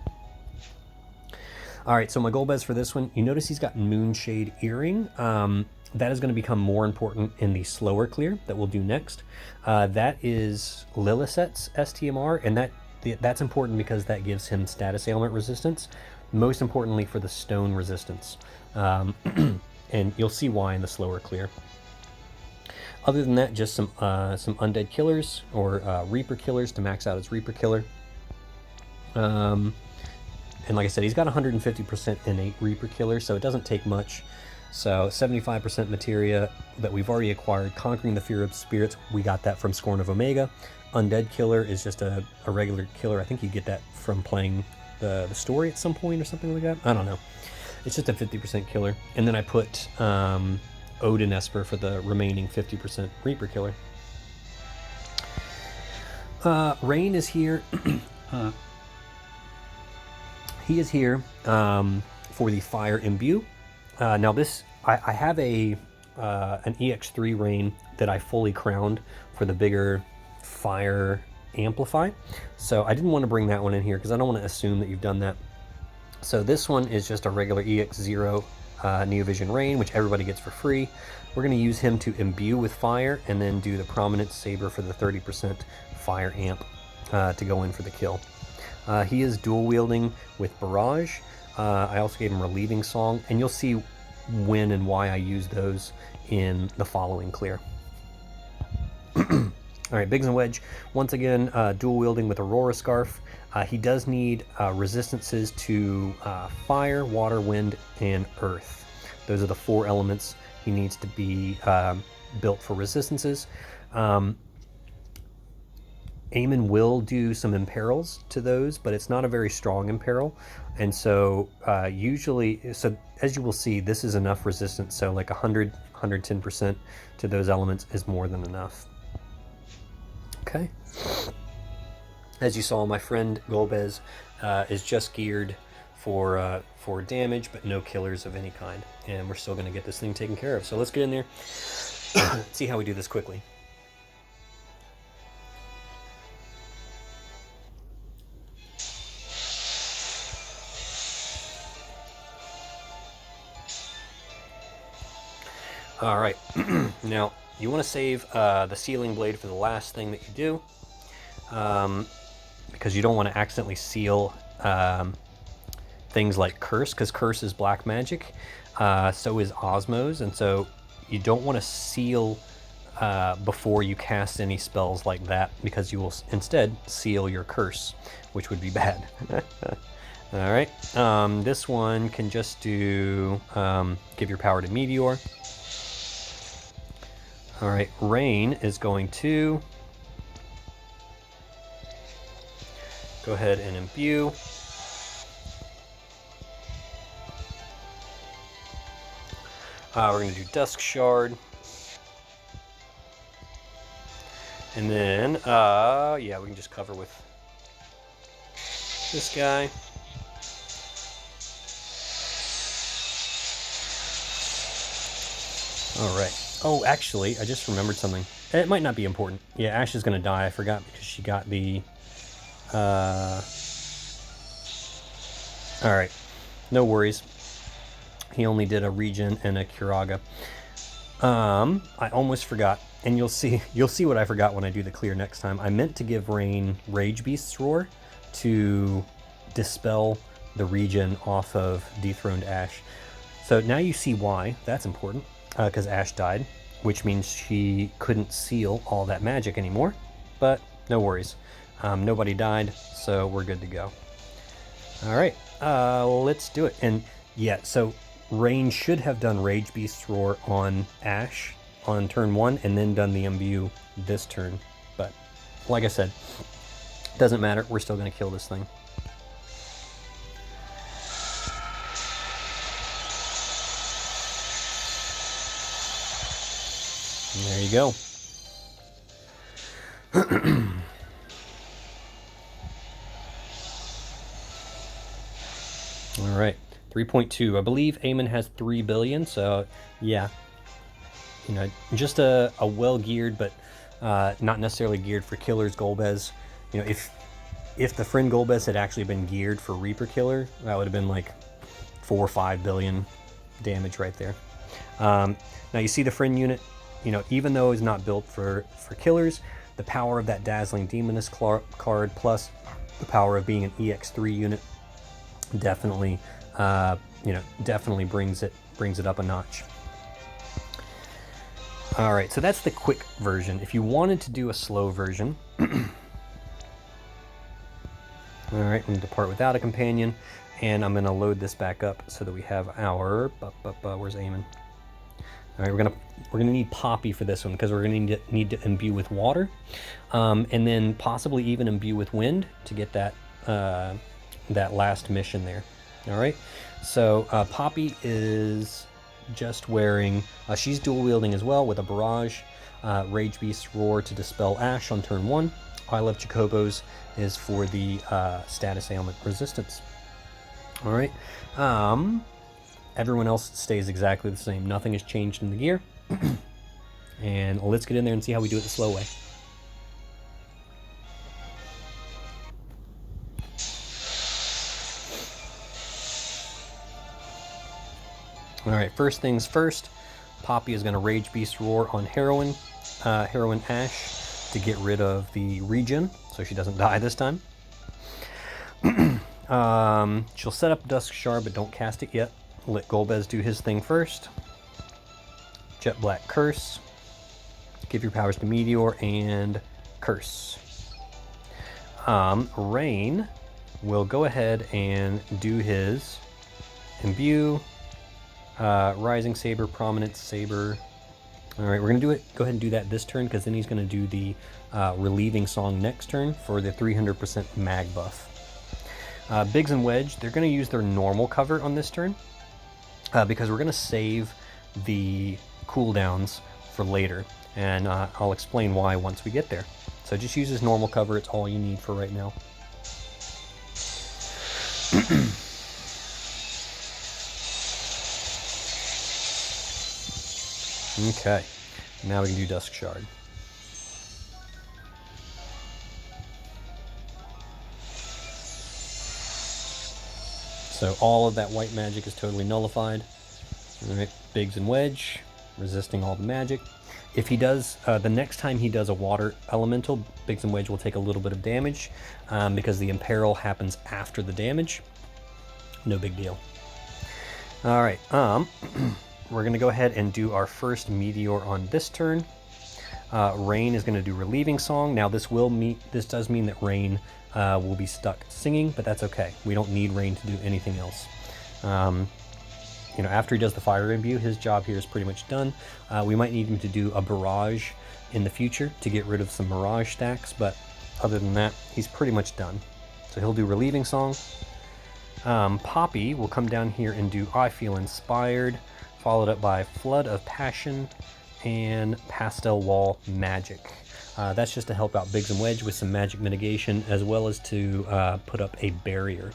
All right, so my Golbez for this one, you notice he's got Moonshade Earring. That is going to become more important in the slower clear that we'll do next. That is Lilliset's STMR, and that's important because that gives him status ailment resistance, most importantly for the stone resistance. And you'll see why in the slower clear. Other than that, just some undead killers or Reaper killers to max out his Reaper killer. And like I said, he's got 150% innate Reaper killer, so it doesn't take much. So 75% materia that we've already acquired. Conquering the Fear of Spirits, we got that from Scorn of Omega. Undead killer is just a regular killer. I think you get that from playing the story at some point or something like that. I don't know. It's just a 50% killer. And then I put Odin Esper for the remaining 50% Reaper killer. Rain is here. He is here for the Fire Imbue. Now this, I have an EX3 Rain that I fully crowned for the bigger Fire Amplify. So I didn't want to bring that one in here because I don't want to assume that you've done that. So this one is just a regular EX0 Neovision Rain, which everybody gets for free. We're going to use him to imbue with fire and then do the Prominence Saber for the 30% fire amp to go in for the kill. He is dual wielding with Barrage. I also gave him Relieving Song, and you'll see when and why I use those in the following clear. All right, Biggs and Wedge, once again, dual wielding with Aurora Scarf. He does need resistances to fire, water, wind, and earth. Those are the 4 elements he needs to be built for resistances. Amon will do some imperils to those, but it's not a very strong imperil. And so usually, so as you will see, this is enough resistance. So like 100, 110% to those elements is more than enough. Okay. As you saw, my friend Golbez is just geared for damage, but no killers of any kind. And we're still going to get this thing taken care of. So let's get in there, see how we do this quickly. All right, now you want to save the Sealing Blade for the last thing that you do, because you don't want to accidentally seal things like Curse, because Curse is black magic, so is Osmose, and so you don't want to seal before you cast any spells like that, because you will instead seal your Curse, which would be bad. All right, this one can just do give your power to Meteor. All right, Rain is going to go ahead and imbue. We're going to do Dusk Shard. And then, yeah, we can just cover with this guy. All right. Oh, actually, I just remembered something. It might not be important. Yeah, Ash is going to die. I forgot because she got the... All right. No worries. He only did a regen and a Curaga. I almost forgot. And you'll see what I forgot when I do the clear next time. I meant to give Rain Rage Beast's Roar to dispel the regen off of dethroned Ash. So now you see why. That's important. Because Ash died, which means she couldn't seal all that magic anymore. But no worries. Nobody died, so we're good to go. All right, let's do it. And yeah, so Rain should have done Rage Beast's Roar on Ash on turn 1 and then done the imbue this turn. But like I said, doesn't matter. We're still going to kill this thing. And there you go. All right, 3.2. I believe Amon has 3 billion, so yeah. You know, just a well-geared, but not necessarily geared for killers Golbez. You know, if the friend Golbez had actually been geared for Reaper Killer, that would have been like 4 or 5 billion damage right there. Now you see the friend unit. You know, even though it's not built for killers, the power of that Dazzling Demoness card plus the power of being an EX3 unit definitely, you know, definitely brings it up a notch. All right, so that's the quick version. If you wanted to do a slow version, all right, I'm gonna depart without a companion, and I'm gonna load this back up so that we have our, where's Amon? All right, we're gonna need Poppy for this one because we're gonna need to imbue with water, and then possibly even imbue with wind to get that that last mission there. All right, so Poppy is just wearing. She's dual wielding as well with a barrage, Rage Beast's Roar to dispel Ash on turn 1. I Love Chocobos is for the status ailment resistance. All right. Everyone else stays exactly the same. Nothing has changed in the gear. And let's get in there and see how we do it the slow way. All right, first things first, Poppy is going to Rage Beast Roar on Heroine Ash to get rid of the regen, so she doesn't die this time. She'll set up Dusk Shard, but don't cast it yet. Let Golbez do his thing first. Jet Black Curse. Give your powers to Meteor and Curse. Rain will go ahead and do his Imbue, Rising Saber, Prominence Saber. All right, we're gonna do it. Go ahead and do that this turn because then he's gonna do the Relieving Song next turn for the 300% mag buff. Biggs and Wedge, they're gonna use their normal cover on this turn. Because we're going to save the cooldowns for later, and I'll explain why once we get there. So just use his normal cover, it's all you need for right now. Okay, now we can do Dusk Shard. So all of that white magic is totally nullified. All right, Biggs and Wedge, resisting all the magic. If he does, the next time he does a water elemental, Biggs and Wedge will take a little bit of damage because the imperil happens after the damage. No big deal. All right, we're gonna go ahead and do our first Meteor on this turn. Rain is gonna do Relieving Song. Now this does mean that Rain will be stuck singing, but that's okay. We don't need Rain to do anything else. You know, after he does the Fire Imbue, his job here is pretty much done. We might need him to do a Barrage in the future to get rid of some Mirage stacks, but other than that, he's pretty much done. So he'll do Relieving Song. Poppy will come down here and do I Feel Inspired, followed up by Flood of Passion and Pastel Wall Magic. That's just to help out Biggs and Wedge with some magic mitigation, as well as to put up a barrier.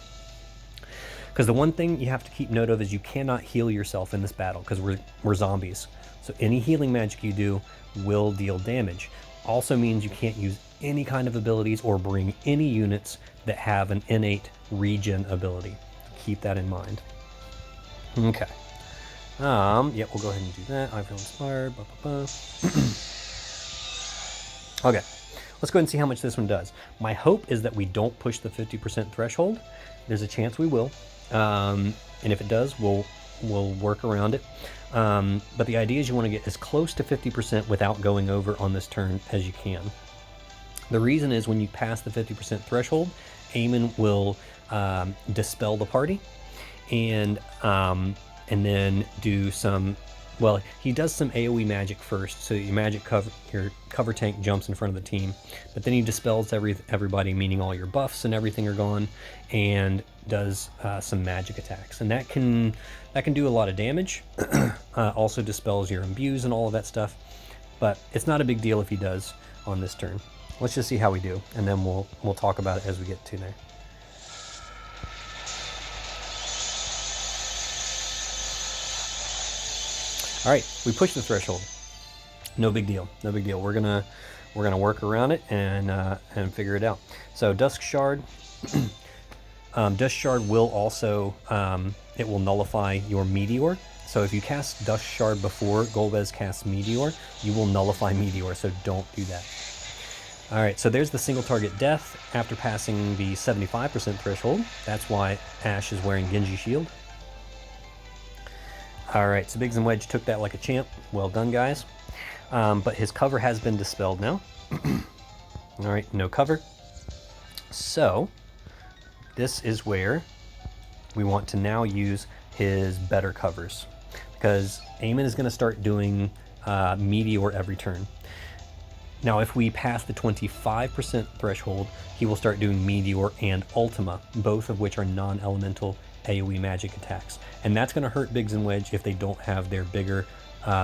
Because the one thing you have to keep note of is you cannot heal yourself in this battle, because we're zombies. So any healing magic you do will deal damage. Also means you can't use any kind of abilities or bring any units that have an innate regen ability. Keep that in mind. Okay. Yeah, we'll go ahead and do that. I feel inspired. Blah, blah, blah. Okay, let's go ahead and see how much this one does. My hope is that we don't push the 50% threshold. There's a chance we will. And if it does, we'll work around it. But the idea is you want to get as close to 50% without going over on this turn as you can. The reason is when you pass the 50% threshold, Amon will dispel the party, and then do some, well, he does some AoE magic first, so your cover tank jumps in front of the team, but then he dispels everybody, meaning all your buffs and everything are gone, and does some magic attacks, and that can do a lot of damage. Also dispels your imbues and all of that stuff, but it's not a big deal if he does on this turn. Let's just see how we do, and then we'll talk about it as we get to there. All right, we pushed the threshold. No big deal. No big deal. We're gonna work around it and figure it out. So Dusk Shard. Dusk Shard will also it will nullify your Meteor. So if you cast Dusk Shard before Golbez casts Meteor, you will nullify Meteor. So don't do that. All right, so there's the single target death after passing the 75% threshold. That's why Ash is wearing Genji Shield. All right, so Biggs and Wedge took that like a champ. Well done, guys. But his cover has been dispelled now. All right, no cover. So this is where we want to now use his better covers, because Amon is going to start doing Meteor every turn. Now, if we pass the 25% threshold, he will start doing Meteor and Ultima, both of which are non-elemental AoE magic attacks. And that's going to hurt Biggs and Wedge if they don't have their bigger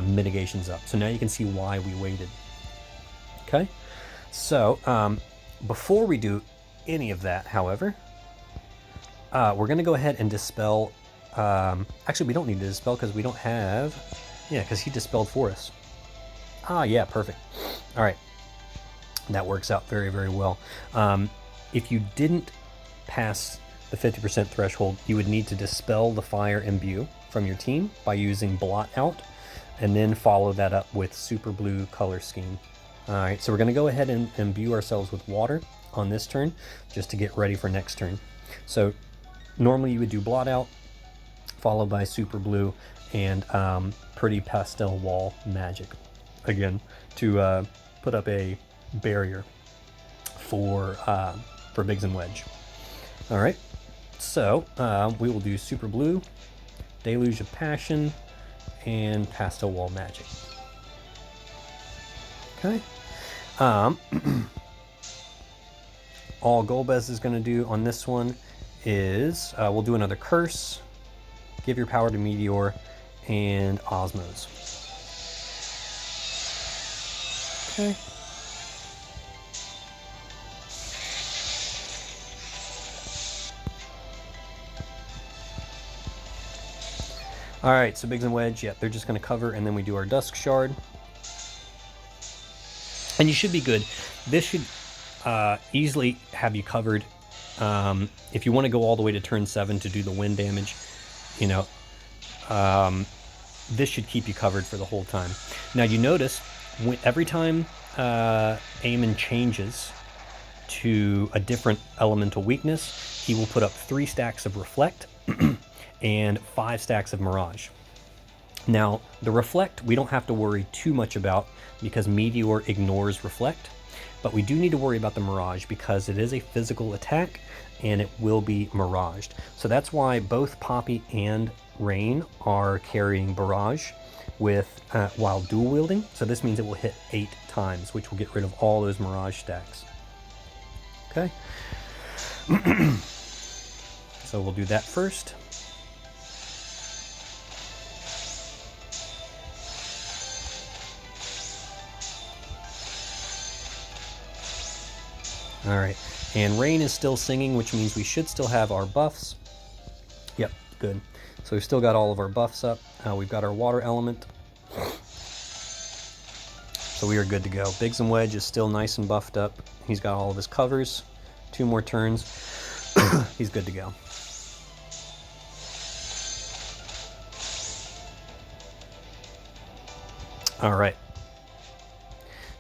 mitigations up. So now you can see why we waited. Okay, so before we do any of that, however, we're going to go ahead and dispel. Actually, we don't need to dispel because we don't have. Yeah, because he dispelled for us. Ah, yeah, perfect. All right, that works out very, very well. If you didn't pass the 50% threshold, you would need to dispel the fire imbue from your team by using Blot Out, and then follow that up with Super Blue color scheme. All right, so we're going to go ahead and imbue ourselves with water on this turn, just to get ready for next turn. So normally you would do Blot Out, followed by Super Blue, and Pretty Pastel Wall magic, again, to put up a barrier for Biggs and Wedge. All right, so we will do Super Blue, Deluge of Passion, and Pastel Wall magic. Okay. All Golbez is going to do on this one is we'll do another Curse, Give Your Power to Meteor, and Osmos. Okay. All right, so Biggs and Wedge, yeah, they're just going to cover, and then we do our Dusk Shard. And you should be good. This should easily have you covered. If you want to go all the way to turn 7 to do the wind damage, you know, this should keep you covered for the whole time. Now, you notice every time Amon changes to a different elemental weakness, he will put up 3 stacks of Reflect and 5 stacks of Mirage. Now, the Reflect we don't have to worry too much about because Meteor ignores Reflect, but we do need to worry about the Mirage because it is a physical attack and it will be miraged. So that's why both Poppy and Rain are carrying Barrage with while dual wielding. So this means it will hit 8 times, which will get rid of all those Mirage stacks. Okay. So we'll do that first. All right, and Rain is still singing, which means we should still have our buffs. Yep, good. So we've still got all of our buffs up. We've got our water element. So we are good to go. Biggs and Wedge is still nice and buffed up. He's got all of his covers. 2 more turns. He's good to go. All right.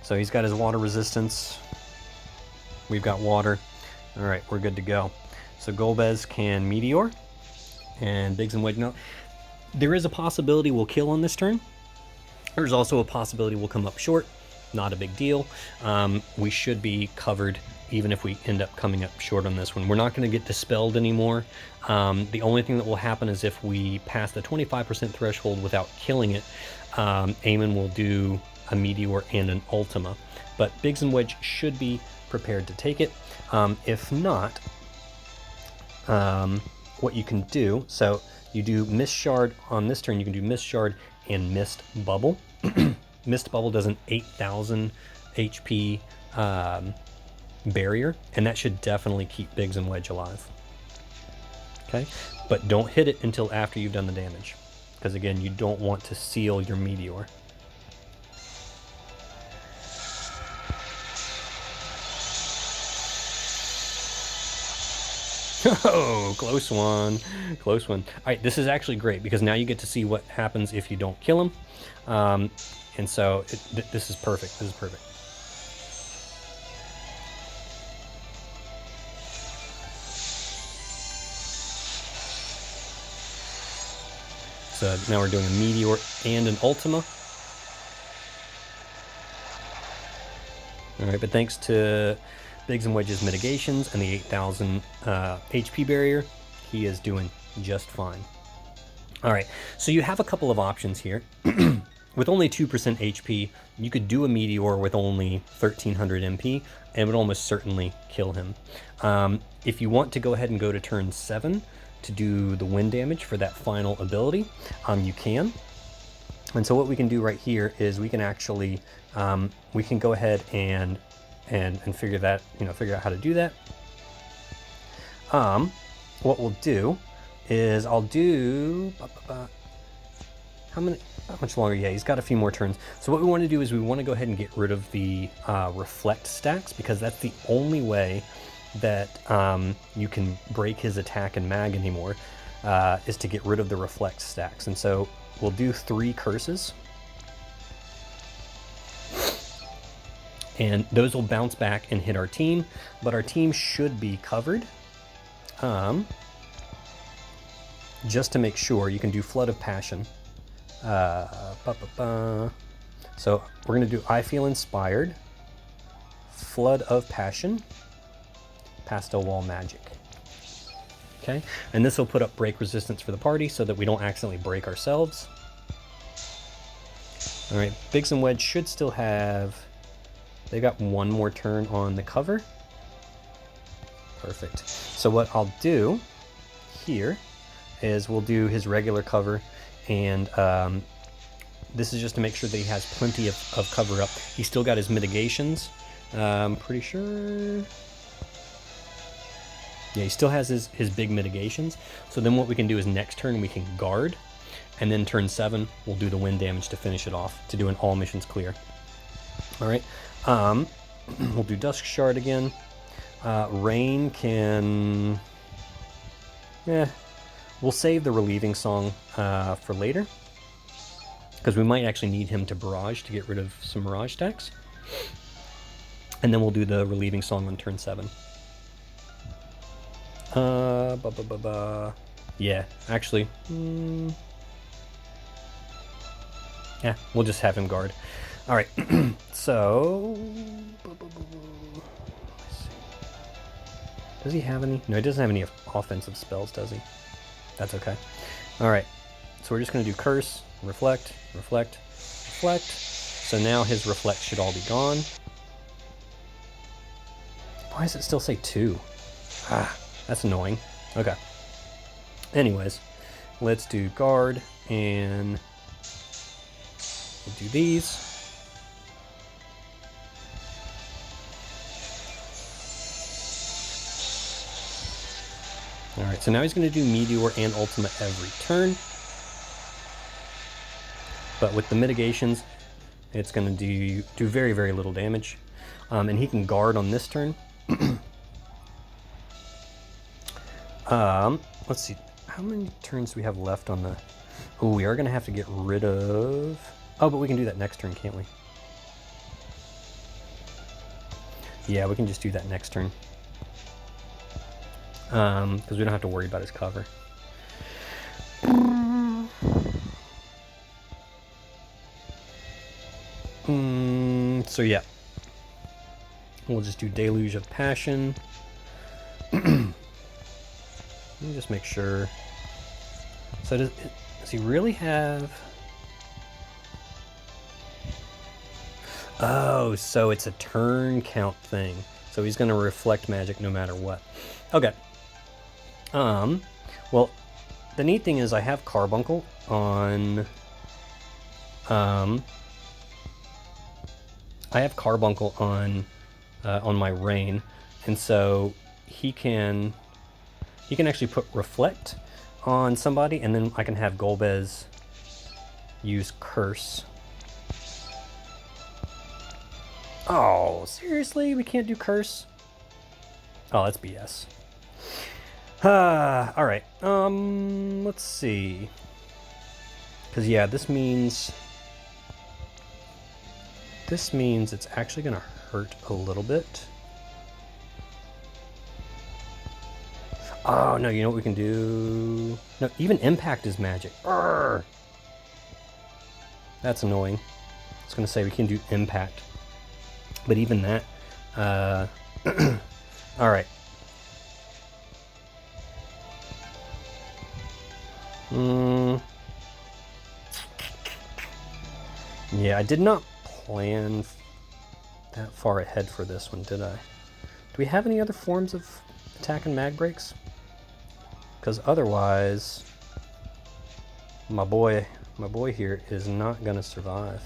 So he's got his water resistance. We've got water. All right, we're good to go. So Golbez can Meteor. And Biggs and Wedge, no. There is a possibility we'll kill on this turn. There's also a possibility we'll come up short. Not a big deal. We should be covered even if we end up coming up short on this one. We're not going to get dispelled anymore. The only thing that will happen is if we pass the 25% threshold without killing it, Amon will do a Meteor and an Ultima. But Biggs and Wedge should be prepared to take it. If not, what you can do, so you do Mist Shard on this turn, you can do Mist Shard and Mist Bubble. Mist Bubble does an 8,000 HP barrier, and that should definitely keep Biggs and Wedge alive. Okay, but don't hit it until after you've done the damage, because again, you don't want to seal your Meteor. Oh, close one. Close one. All right, this is actually great because now you get to see what happens if you don't kill him. And so this is perfect. This is perfect. So now we're doing a Meteor and an Ultima. All right, but thanks to Biggs and Wedge's mitigations and the 8,000 HP barrier, he is doing just fine. All right, so you have a couple of options here. With only 2% HP, you could do a Meteor with only 1,300 MP, and it would almost certainly kill him. If you want to go ahead and go to turn 7 to do the wind damage for that final ability, you can. And so what we can do right here is we can actually, we can go ahead and figure that, figure out how to do that. What we'll do is I'll do, how much longer? Yeah, he's got a few more turns. So what we want to do is we want to go ahead and get rid of the reflect stacks, because that's the only way that you can break his attack and mag anymore, is to get rid of the reflect stacks. And so we'll do 3 curses. And those will bounce back and hit our team, but our team should be covered. Just to make sure, you can do Flood of Passion. So we're going to do I Feel Inspired, Flood of Passion, Pastel Wall Magic. Okay, and this will put up break resistance for the party so that we don't accidentally break ourselves. All right, Biggs and Wedge should still have, they got 1 more turn on the cover. Perfect. So what I'll do here is we'll do his regular cover, and this is just to make sure that he has plenty of cover up. He's still got his mitigations. I'm pretty sure. Yeah, he still has his big mitigations. So then what we can do is next turn we can guard, and then turn 7 we'll do the wind damage to finish it off, to do an all missions clear. All right. We'll do Dusk Shard again. Rain can... we'll save the Relieving Song for later, because we might actually need him to Barrage to get rid of some Mirage stacks. And then we'll do the Relieving Song on turn 7. Yeah, actually... yeah, we'll just have him guard. All right, so... Does he have any? No, he doesn't have any offensive spells, does he? That's okay. All right, so we're just going to do Curse, Reflect, Reflect, Reflect. So now his Reflect should all be gone. Why does it still say 2? Ah, that's annoying. Okay. Anyways, let's do Guard, and we'll do these. Alright, so now he's going to do Meteor and Ultimate every turn. But with the mitigations, it's going to do very, very little damage. And he can guard on this turn. Let's see. How many turns do we have left on the... Oh, we are going to have to get rid of... Oh, but we can do that next turn, can't we? Yeah, we can just do that next turn. Because we don't have to worry about his cover. So yeah. We'll just do Deluge of Passion. Let me just make sure. So does he really have... Oh, so it's a turn count thing. So he's going to reflect magic no matter what. Okay. Well, the neat thing is I have Carbuncle on... I have Carbuncle on my Rain, and so he can actually put Reflect on somebody, and then I can have Golbez use Curse. Oh, seriously? We can't do Curse? Oh, that's BS. Alright. Let's see. Because, yeah, this means it's actually going to hurt a little bit. Oh, no, you know what we can do? No, even Impact is magic. Urgh! That's annoying. I was going to say we can do Impact. But even that... Alright. Yeah, I did not plan that far ahead for this one, did I? Do we have any other forms of attack and mag breaks? Because otherwise, my boy here is not gonna survive.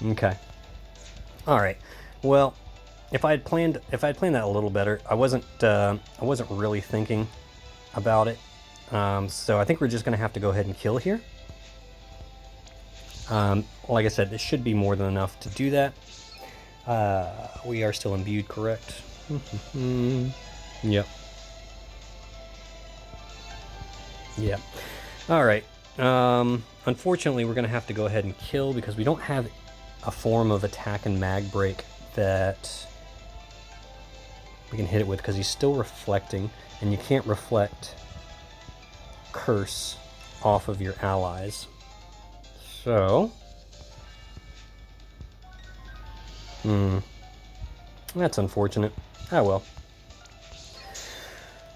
Okay. All right. Well, if I had planned that a little better, I wasn't really thinking about it. So I think we're just going to have to go ahead and kill here. Like I said, this should be more than enough to do that. We are still imbued, correct? Yep. Yep. All right. Unfortunately, we're going to have to go ahead and kill because we don't have a form of attack and mag break that we can hit it with because he's still reflecting, and you can't reflect Curse off of your allies. So, that's unfortunate. Oh well.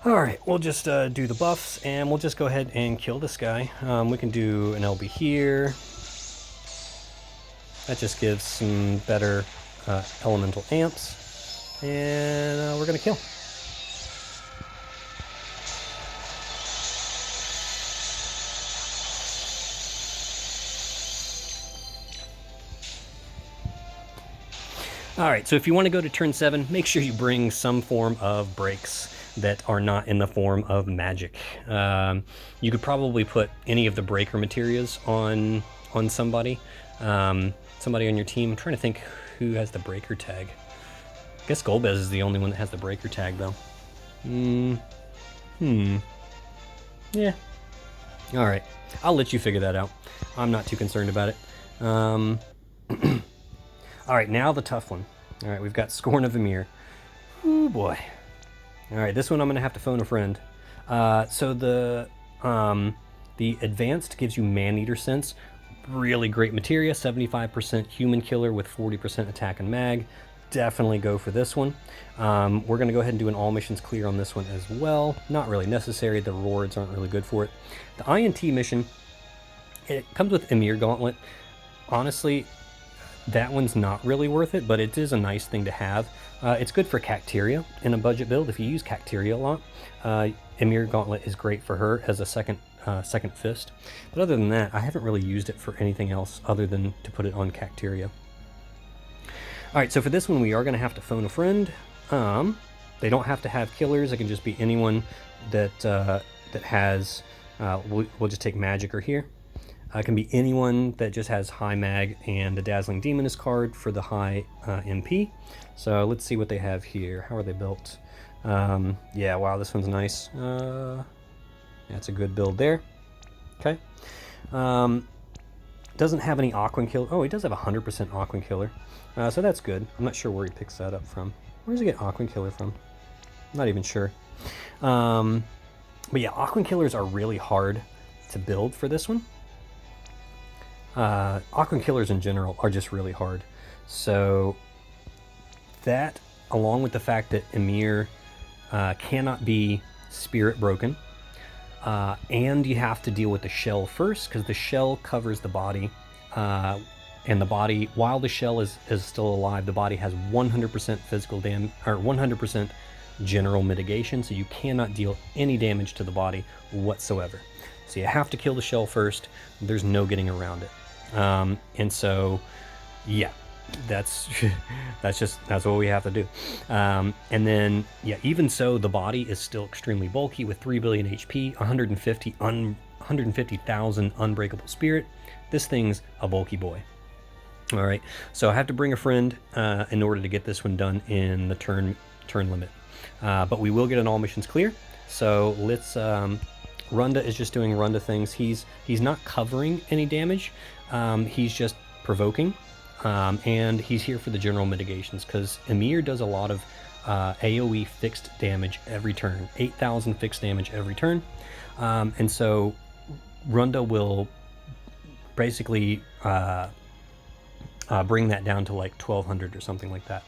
Alright, we'll just do the buffs, and we'll just go ahead and kill this guy. We can do an LB here. That just gives some better elemental amps. And we're going to kill. Alright, so if you want to go to turn 7, make sure you bring some form of breaks that are not in the form of magic. You could probably put any of the breaker materials on somebody. Somebody on your team. I'm trying to think who has the breaker tag. I guess Golbez is the only one that has the breaker tag, though. Yeah. Alright. I'll let you figure that out. I'm not too concerned about it. Alright, now the tough one. Alright, we've got Scorn of Ymir. Ooh, boy. Alright, this one I'm going to have to phone a friend. So the Advanced gives you Man-Eater Sense. Really great materia, 75% human killer with 40% attack and mag. Definitely go for this one. We're going to go ahead and do an all missions clear on this one as well. Not really necessary, the rewards aren't really good for it. The INT mission, it comes with Ymir Gauntlet. Honestly, that one's not really worth it, but it is a nice thing to have. It's good for Cacteria in a budget build if you use Cacteria a lot. Ymir Gauntlet is great for her as a second fist. But other than that, I haven't really used it for anything else other than to put it on Cacteria. right, so for this one, we are going to have to phone a friend. They don't have to have killers. It can just be anyone that that has. We'll just take Magicker here. It can be anyone that just has high mag and the Dazzling Demoness card for the high MP. So let's see what they have here. How are they built? Yeah, wow, this one's nice. That's a good build there. Okay. Doesn't have any Aquan Killer. Oh, he does have 100% Aquan Killer. So that's good. I'm not sure where he picks that up from. Where does he get Aquan Killer from? I'm not even sure. But yeah, Aquan Killers are really hard to build for this one. Aquan Killers in general are just really hard. So that, along with the fact that Ymir cannot be spirit broken, and you have to deal with the shell first, because the shell covers the body, and the body, while the shell is still alive, the body has 100% physical damage, or 100% general mitigation, so you cannot deal any damage to the body whatsoever. So you have to kill the shell first. There's no getting around it. And so, yeah, that's what we have to do. And then, yeah, even so, the body is still extremely bulky with 3 billion HP, 150,000 unbreakable spirit. This thing's a bulky boy. All right, so I have to bring a friend in order to get this one done in the turn limit. But we will get an all missions clear. So let's. Runda is just doing Runda things. He's not covering any damage. He's just provoking, and he's here for the general mitigations because Ymir does a lot of AoE fixed damage every turn, 8,000 fixed damage every turn, and so Runda will basically bring that down to like 1,200 or something like that.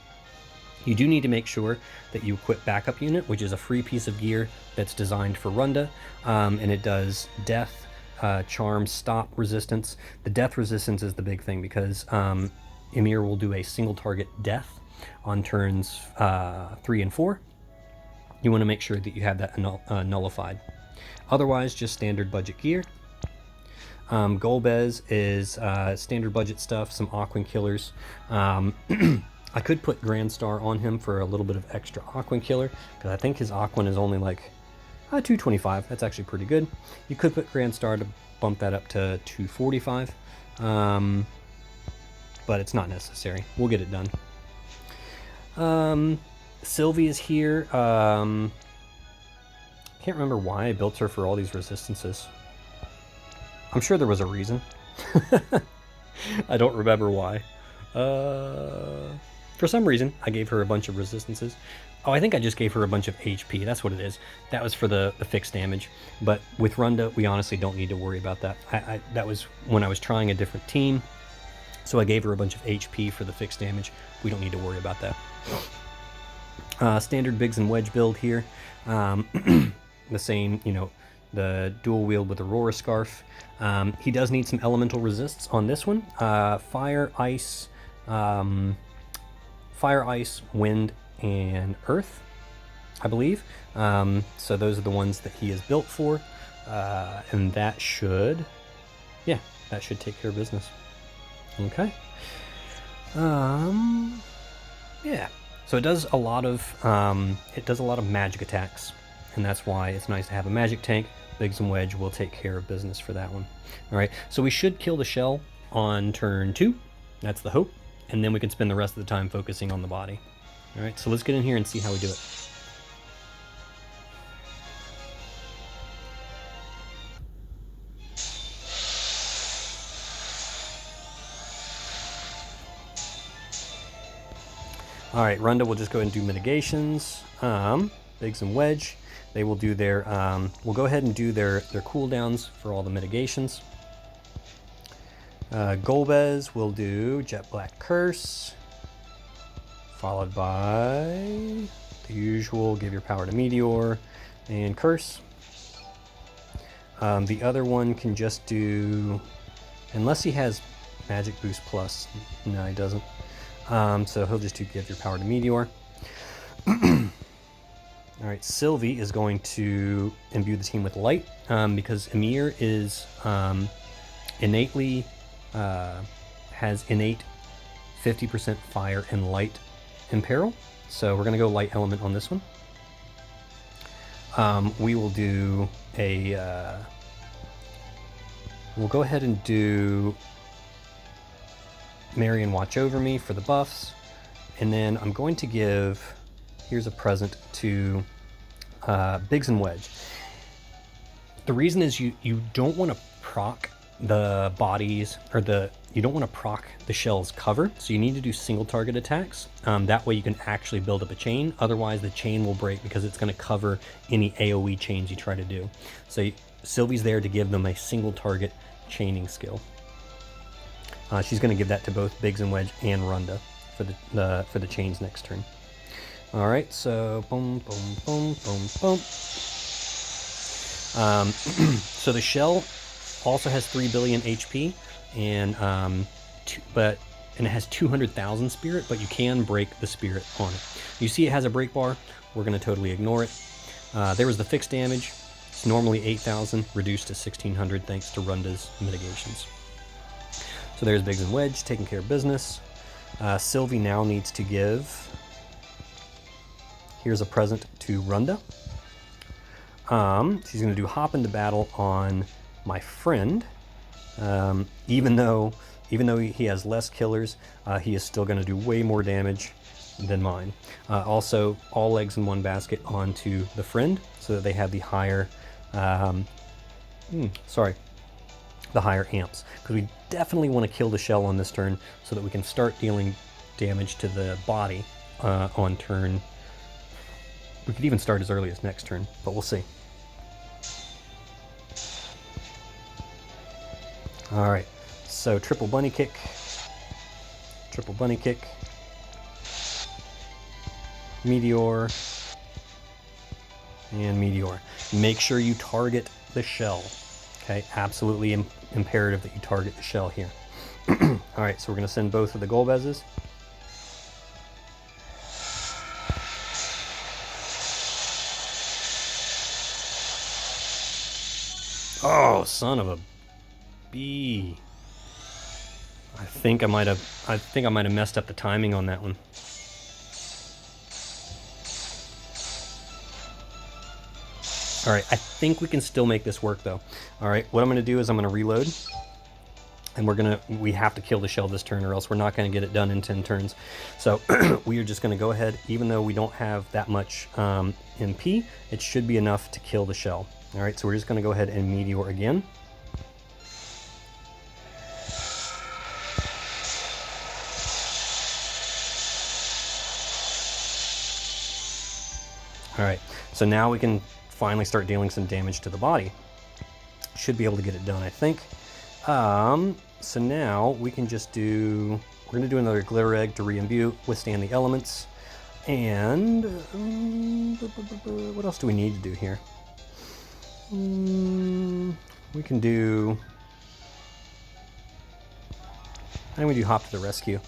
You do need to make sure that you equip Backup Unit, which is a free piece of gear that's designed for Runda, and it does death, charm, stop, resistance. The death resistance is the big thing because Ymir will do a single target death on turns 3 and 4. You want to make sure that you have that nullified. Otherwise, just standard budget gear. Golbez is standard budget stuff, some Aquan Killers. I could put Grand Star on him for a little bit of extra Aquan Killer, because I think his Aquan is only like 225. That's actually pretty good. You could put Grand Star to bump that up to 245, but it's not necessary. We'll get it done. Sylvie is here. Can't remember why I built her for all these resistances. I'm sure there was a reason. I don't remember why. For some reason, I gave her a bunch of resistances. Oh, I think I just gave her a bunch of HP. That's what it is. That was for the fixed damage. But with Runda, we honestly don't need to worry about that. That was when I was trying a different team. So I gave her a bunch of HP for the fixed damage. We don't need to worry about that. Standard Biggs and Wedge build here. The same, the dual wield with Aurora Scarf. He does need some elemental resists on this one. Fire, ice, wind, and earth, I believe. So those are the ones that he is built for. And that should take care of business. Okay. Yeah. So it does a lot of magic attacks, and that's why it's nice to have a magic tank. Biggs and Wedge will take care of business for that one. All right. So we should kill the shell on turn 2. That's the hope. And then we can spend the rest of the time focusing on the body. All right, so let's get in here and see how we do it. All right, Runda will just go ahead and do mitigations. Biggs and Wedge, they will do their, we'll go ahead and do their cooldowns for all the mitigations. Golbez will do Jet Black Curse, followed by the usual Give Your Power to Meteor and Curse. The other one can just do, unless he has Magic Boost Plus. No, he doesn't. So he'll just do Give Your Power to Meteor. All right, Sylvie is going to imbue the team with light because Ymir is innately has innate 50% fire and light imperil. So we're going to go light element on this one. We will do a... we'll go ahead and do Marion Watch Over Me for the buffs. And then I'm going to give... Here's a present to Biggs and Wedge. The reason is you don't want to proc the bodies, or you don't want to proc the shell's cover, so you need to do single target attacks. That way you can actually build up a chain. Otherwise the chain will break because it's going to cover any AoE chains you try to do. So Sylvie's there to give them a single target chaining skill. She's going to give that to both Biggs and Wedge and Runda for the chains next turn. All right, so boom, boom, boom, boom, boom. So the shell also has 3 billion HP, and it has 200,000 spirit, but you can break the spirit on it. You see it has a break bar. We're going to totally ignore it. There was the fixed damage. It's normally 8,000, reduced to 1,600 thanks to Runda's mitigations. So there's Biggs and Wedge taking care of business. Sylvie now needs to give... Here's a present to Runda. She's going to do Hop into Battle on my friend. Even though he has less killers, he is still going to do way more damage than mine. Also, all eggs in one basket onto the friend, so that they have the higher, the higher amps. Because we definitely want to kill the shell on this turn, so that we can start dealing damage to the body on turn. We could even start as early as next turn, but we'll see. All right, so triple bunny kick, meteor, and meteor. Make sure you target the shell. Okay, absolutely imperative that you target the shell here. All right, so we're going to send both of the Golbezes. Oh, son of a bee. I think I might have messed up the timing on that one. All right, I think we can still make this work though. All right, what I'm going to do is I'm going to reload, and we have to kill the shell this turn, or else we're not going to get it done in 10 turns. So we are just going to go ahead, even though we don't have that much MP, it should be enough to kill the shell. All right, so we're just going to go ahead and meteor again. All right, so now we can finally start dealing some damage to the body. Should be able to get it done, I think. So now we can just do, we're going to do another glitter egg to re-imbue, withstand the elements, and what else do we need to do here? We can do, and we do Hop to the Rescue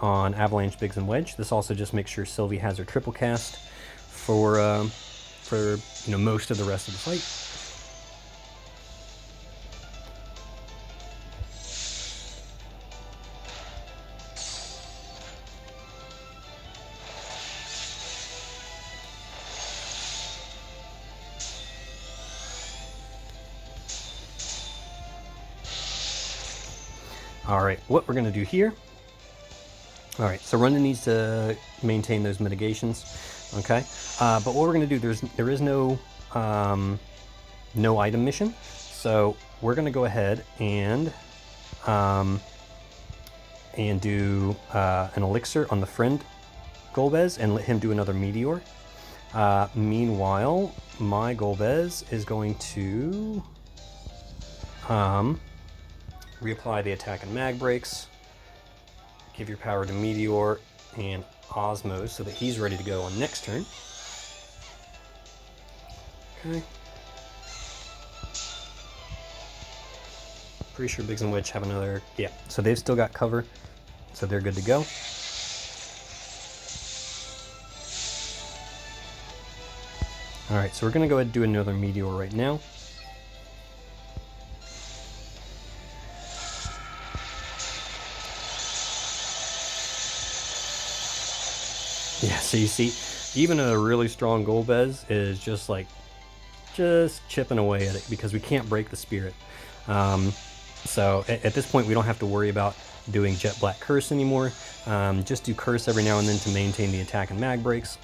on Avalanche, Biggs, and Wedge. This also just makes sure Sylvie has her triple cast for most of the rest of the fight. All right, what we're going to do here. All right, so Runda needs to maintain those mitigations. Okay, but what we're going to do, there is no item mission, so we're going to go ahead and do an elixir on the friend Golbez and let him do another meteor. Meanwhile, my Golbez is going to reapply the attack and mag breaks, give your power to Meteor and Osmo so that he's ready to go on next turn. Okay. Pretty sure Biggs and Wedge have another, yeah, so they've still got cover, so they're good to go. Alright, so we're going to go ahead and do another meteor right now. So you see, even a really strong Golbez is just chipping away at it because we can't break the spirit. So at this point, we don't have to worry about doing Jet Black Curse anymore. Just do Curse every now and then to maintain the attack and mag breaks.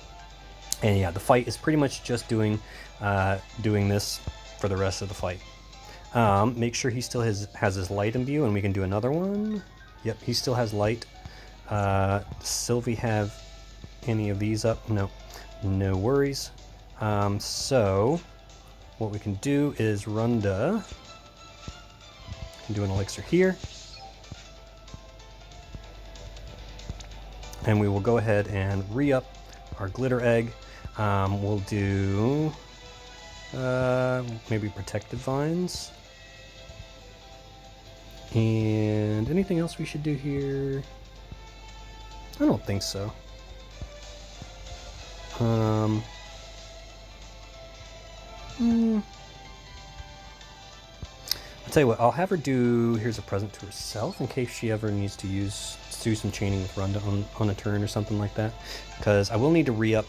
And yeah, the fight is pretty much just doing this for the rest of the fight. Make sure he still has his light imbue, and we can do another one. Yep, he still has light. Does Sylvie have any of these up? No, no worries. So what we can do is Runda can do an elixir here. And we will go ahead and re-up our glitter egg. We'll do maybe protected vines. And anything else we should do here? I don't think so. I'll tell you what, I'll have her do Here's a Present to herself in case she ever needs to do some chaining with Runda on a turn or something like that. Because I will need to re-up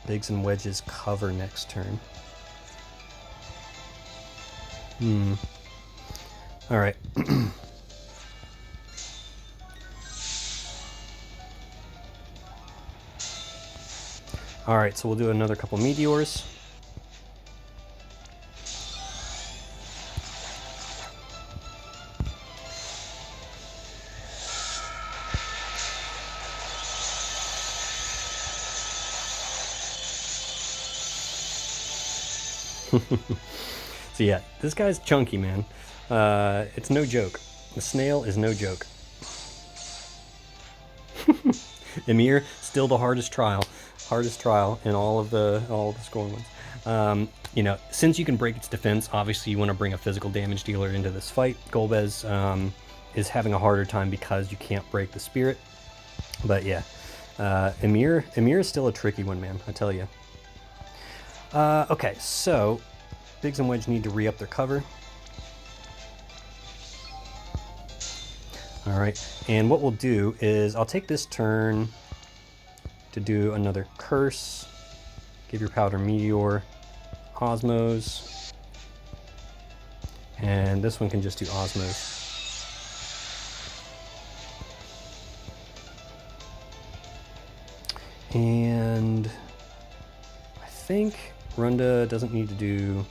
Biggs and Wedge's cover next turn. Alright. Alright, so we'll do another couple meteors. So yeah, this guy's chunky, man. It's no joke. The snail is no joke. Ymir, still the hardest trial in all of the Scorn ones. You know, since you can break its defense, obviously you want to bring a physical damage dealer into this fight. Golbez is having a harder time because you can't break the spirit. But yeah, Ymir is still a tricky one, man, I tell you. Okay, so Biggs and Wedge need to re-up their cover. Alright, and what we'll do is I'll take this turn to do another Curse. Give your Powder Meteor Osmos. And this one can just do Osmos. And I think Runda doesn't need to do...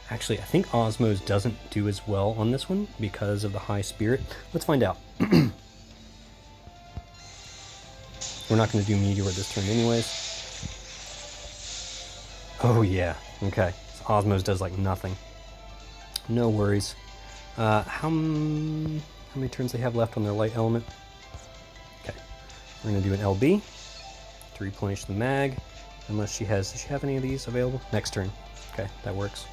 Actually, I think Osmos doesn't do as well on this one because of the high spirit. Let's find out. We're not going to do Meteor this turn anyways. Oh yeah, okay. So Osmos does like nothing. No worries. How many turns they have left on their light element? Okay, we're going to do an LB to replenish the mag. Unless she has... Does she have any of these available? Next turn. Okay, that works.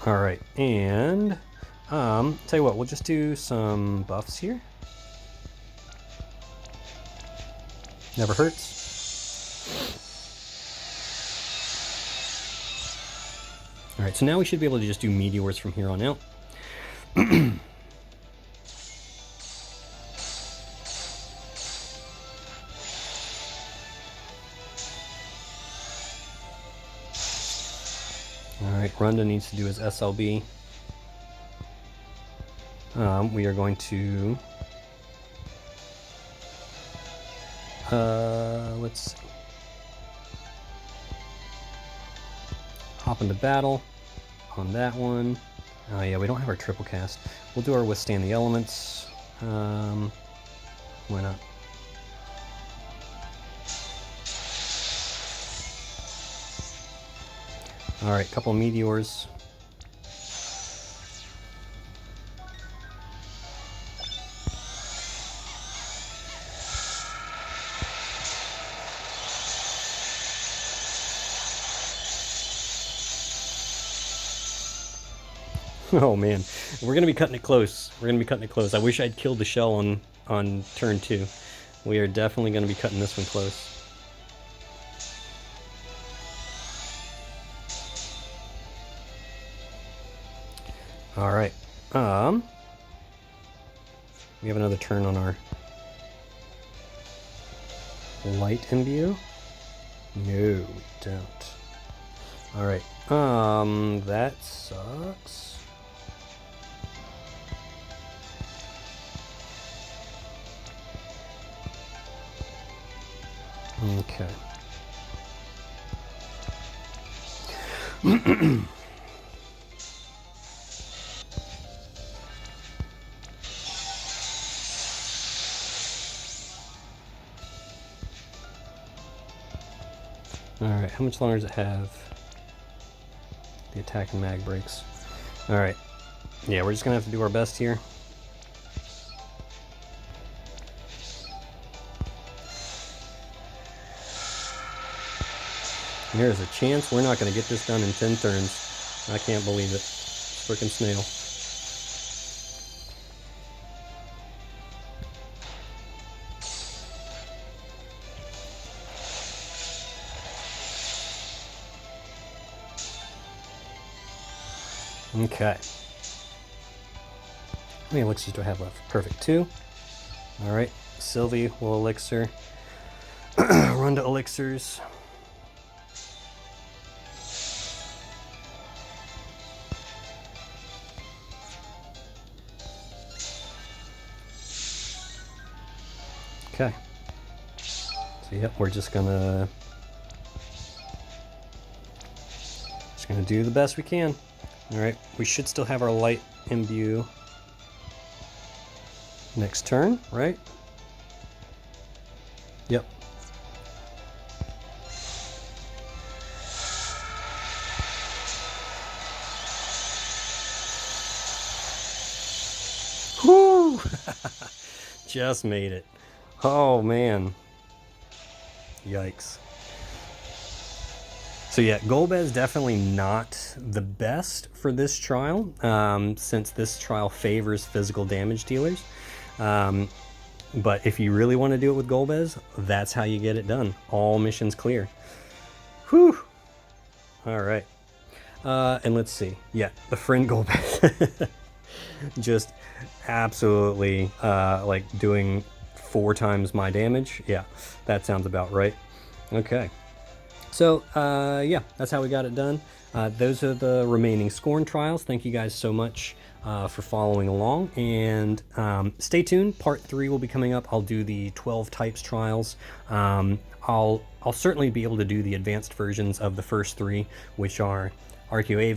Alright, and tell you what, we'll just do some buffs here. Never hurts. Alright, so now we should be able to just do meteors from here on out. Alright, Runda needs to do his SLB. We are going to... let's see. Hop into battle on that one. Oh yeah, we don't have our triple cast. We'll do our Withstand the Elements. Why not? Alright, couple of meteors. Oh man, we're gonna be cutting it close. We're gonna be cutting it close. I wish I'd killed the shell on turn 2. We are definitely gonna be cutting this one close. All right, We have another turn on our light imbue. No, we don't. All right. That sucks. Okay. Alright, how much longer does it have? The attack and mag breaks. Alright. Yeah, we're just gonna have to do our best here. And there's a chance we're not gonna get this done in 10 turns. I can't believe it. Frickin' snail. Okay. How many elixirs do I have left? Perfect, 2. Alright, Sylvie will elixir. Run to elixirs. Okay. So yep, we're just gonna do the best we can. Alright, we should still have our light imbue next turn, right? Yep. Whoo! Just made it. Oh man. Yikes. So yeah, Golbez definitely not the best for this trial, since this trial favors physical damage dealers. But if you really want to do it with Golbez, that's how you get it done. All missions clear. Whew! Alright. And let's see. Yeah, the friend Golbez. Just absolutely like doing 4 times my damage. Yeah, that sounds about right. Okay. So, yeah, that's how we got it done. Those are the remaining Scorn trials. Thank you guys so much for following along. And stay tuned. Part 3 will be coming up. I'll do the 12 types trials. I'll certainly be able to do the advanced versions of the first 3, which are Archeoava,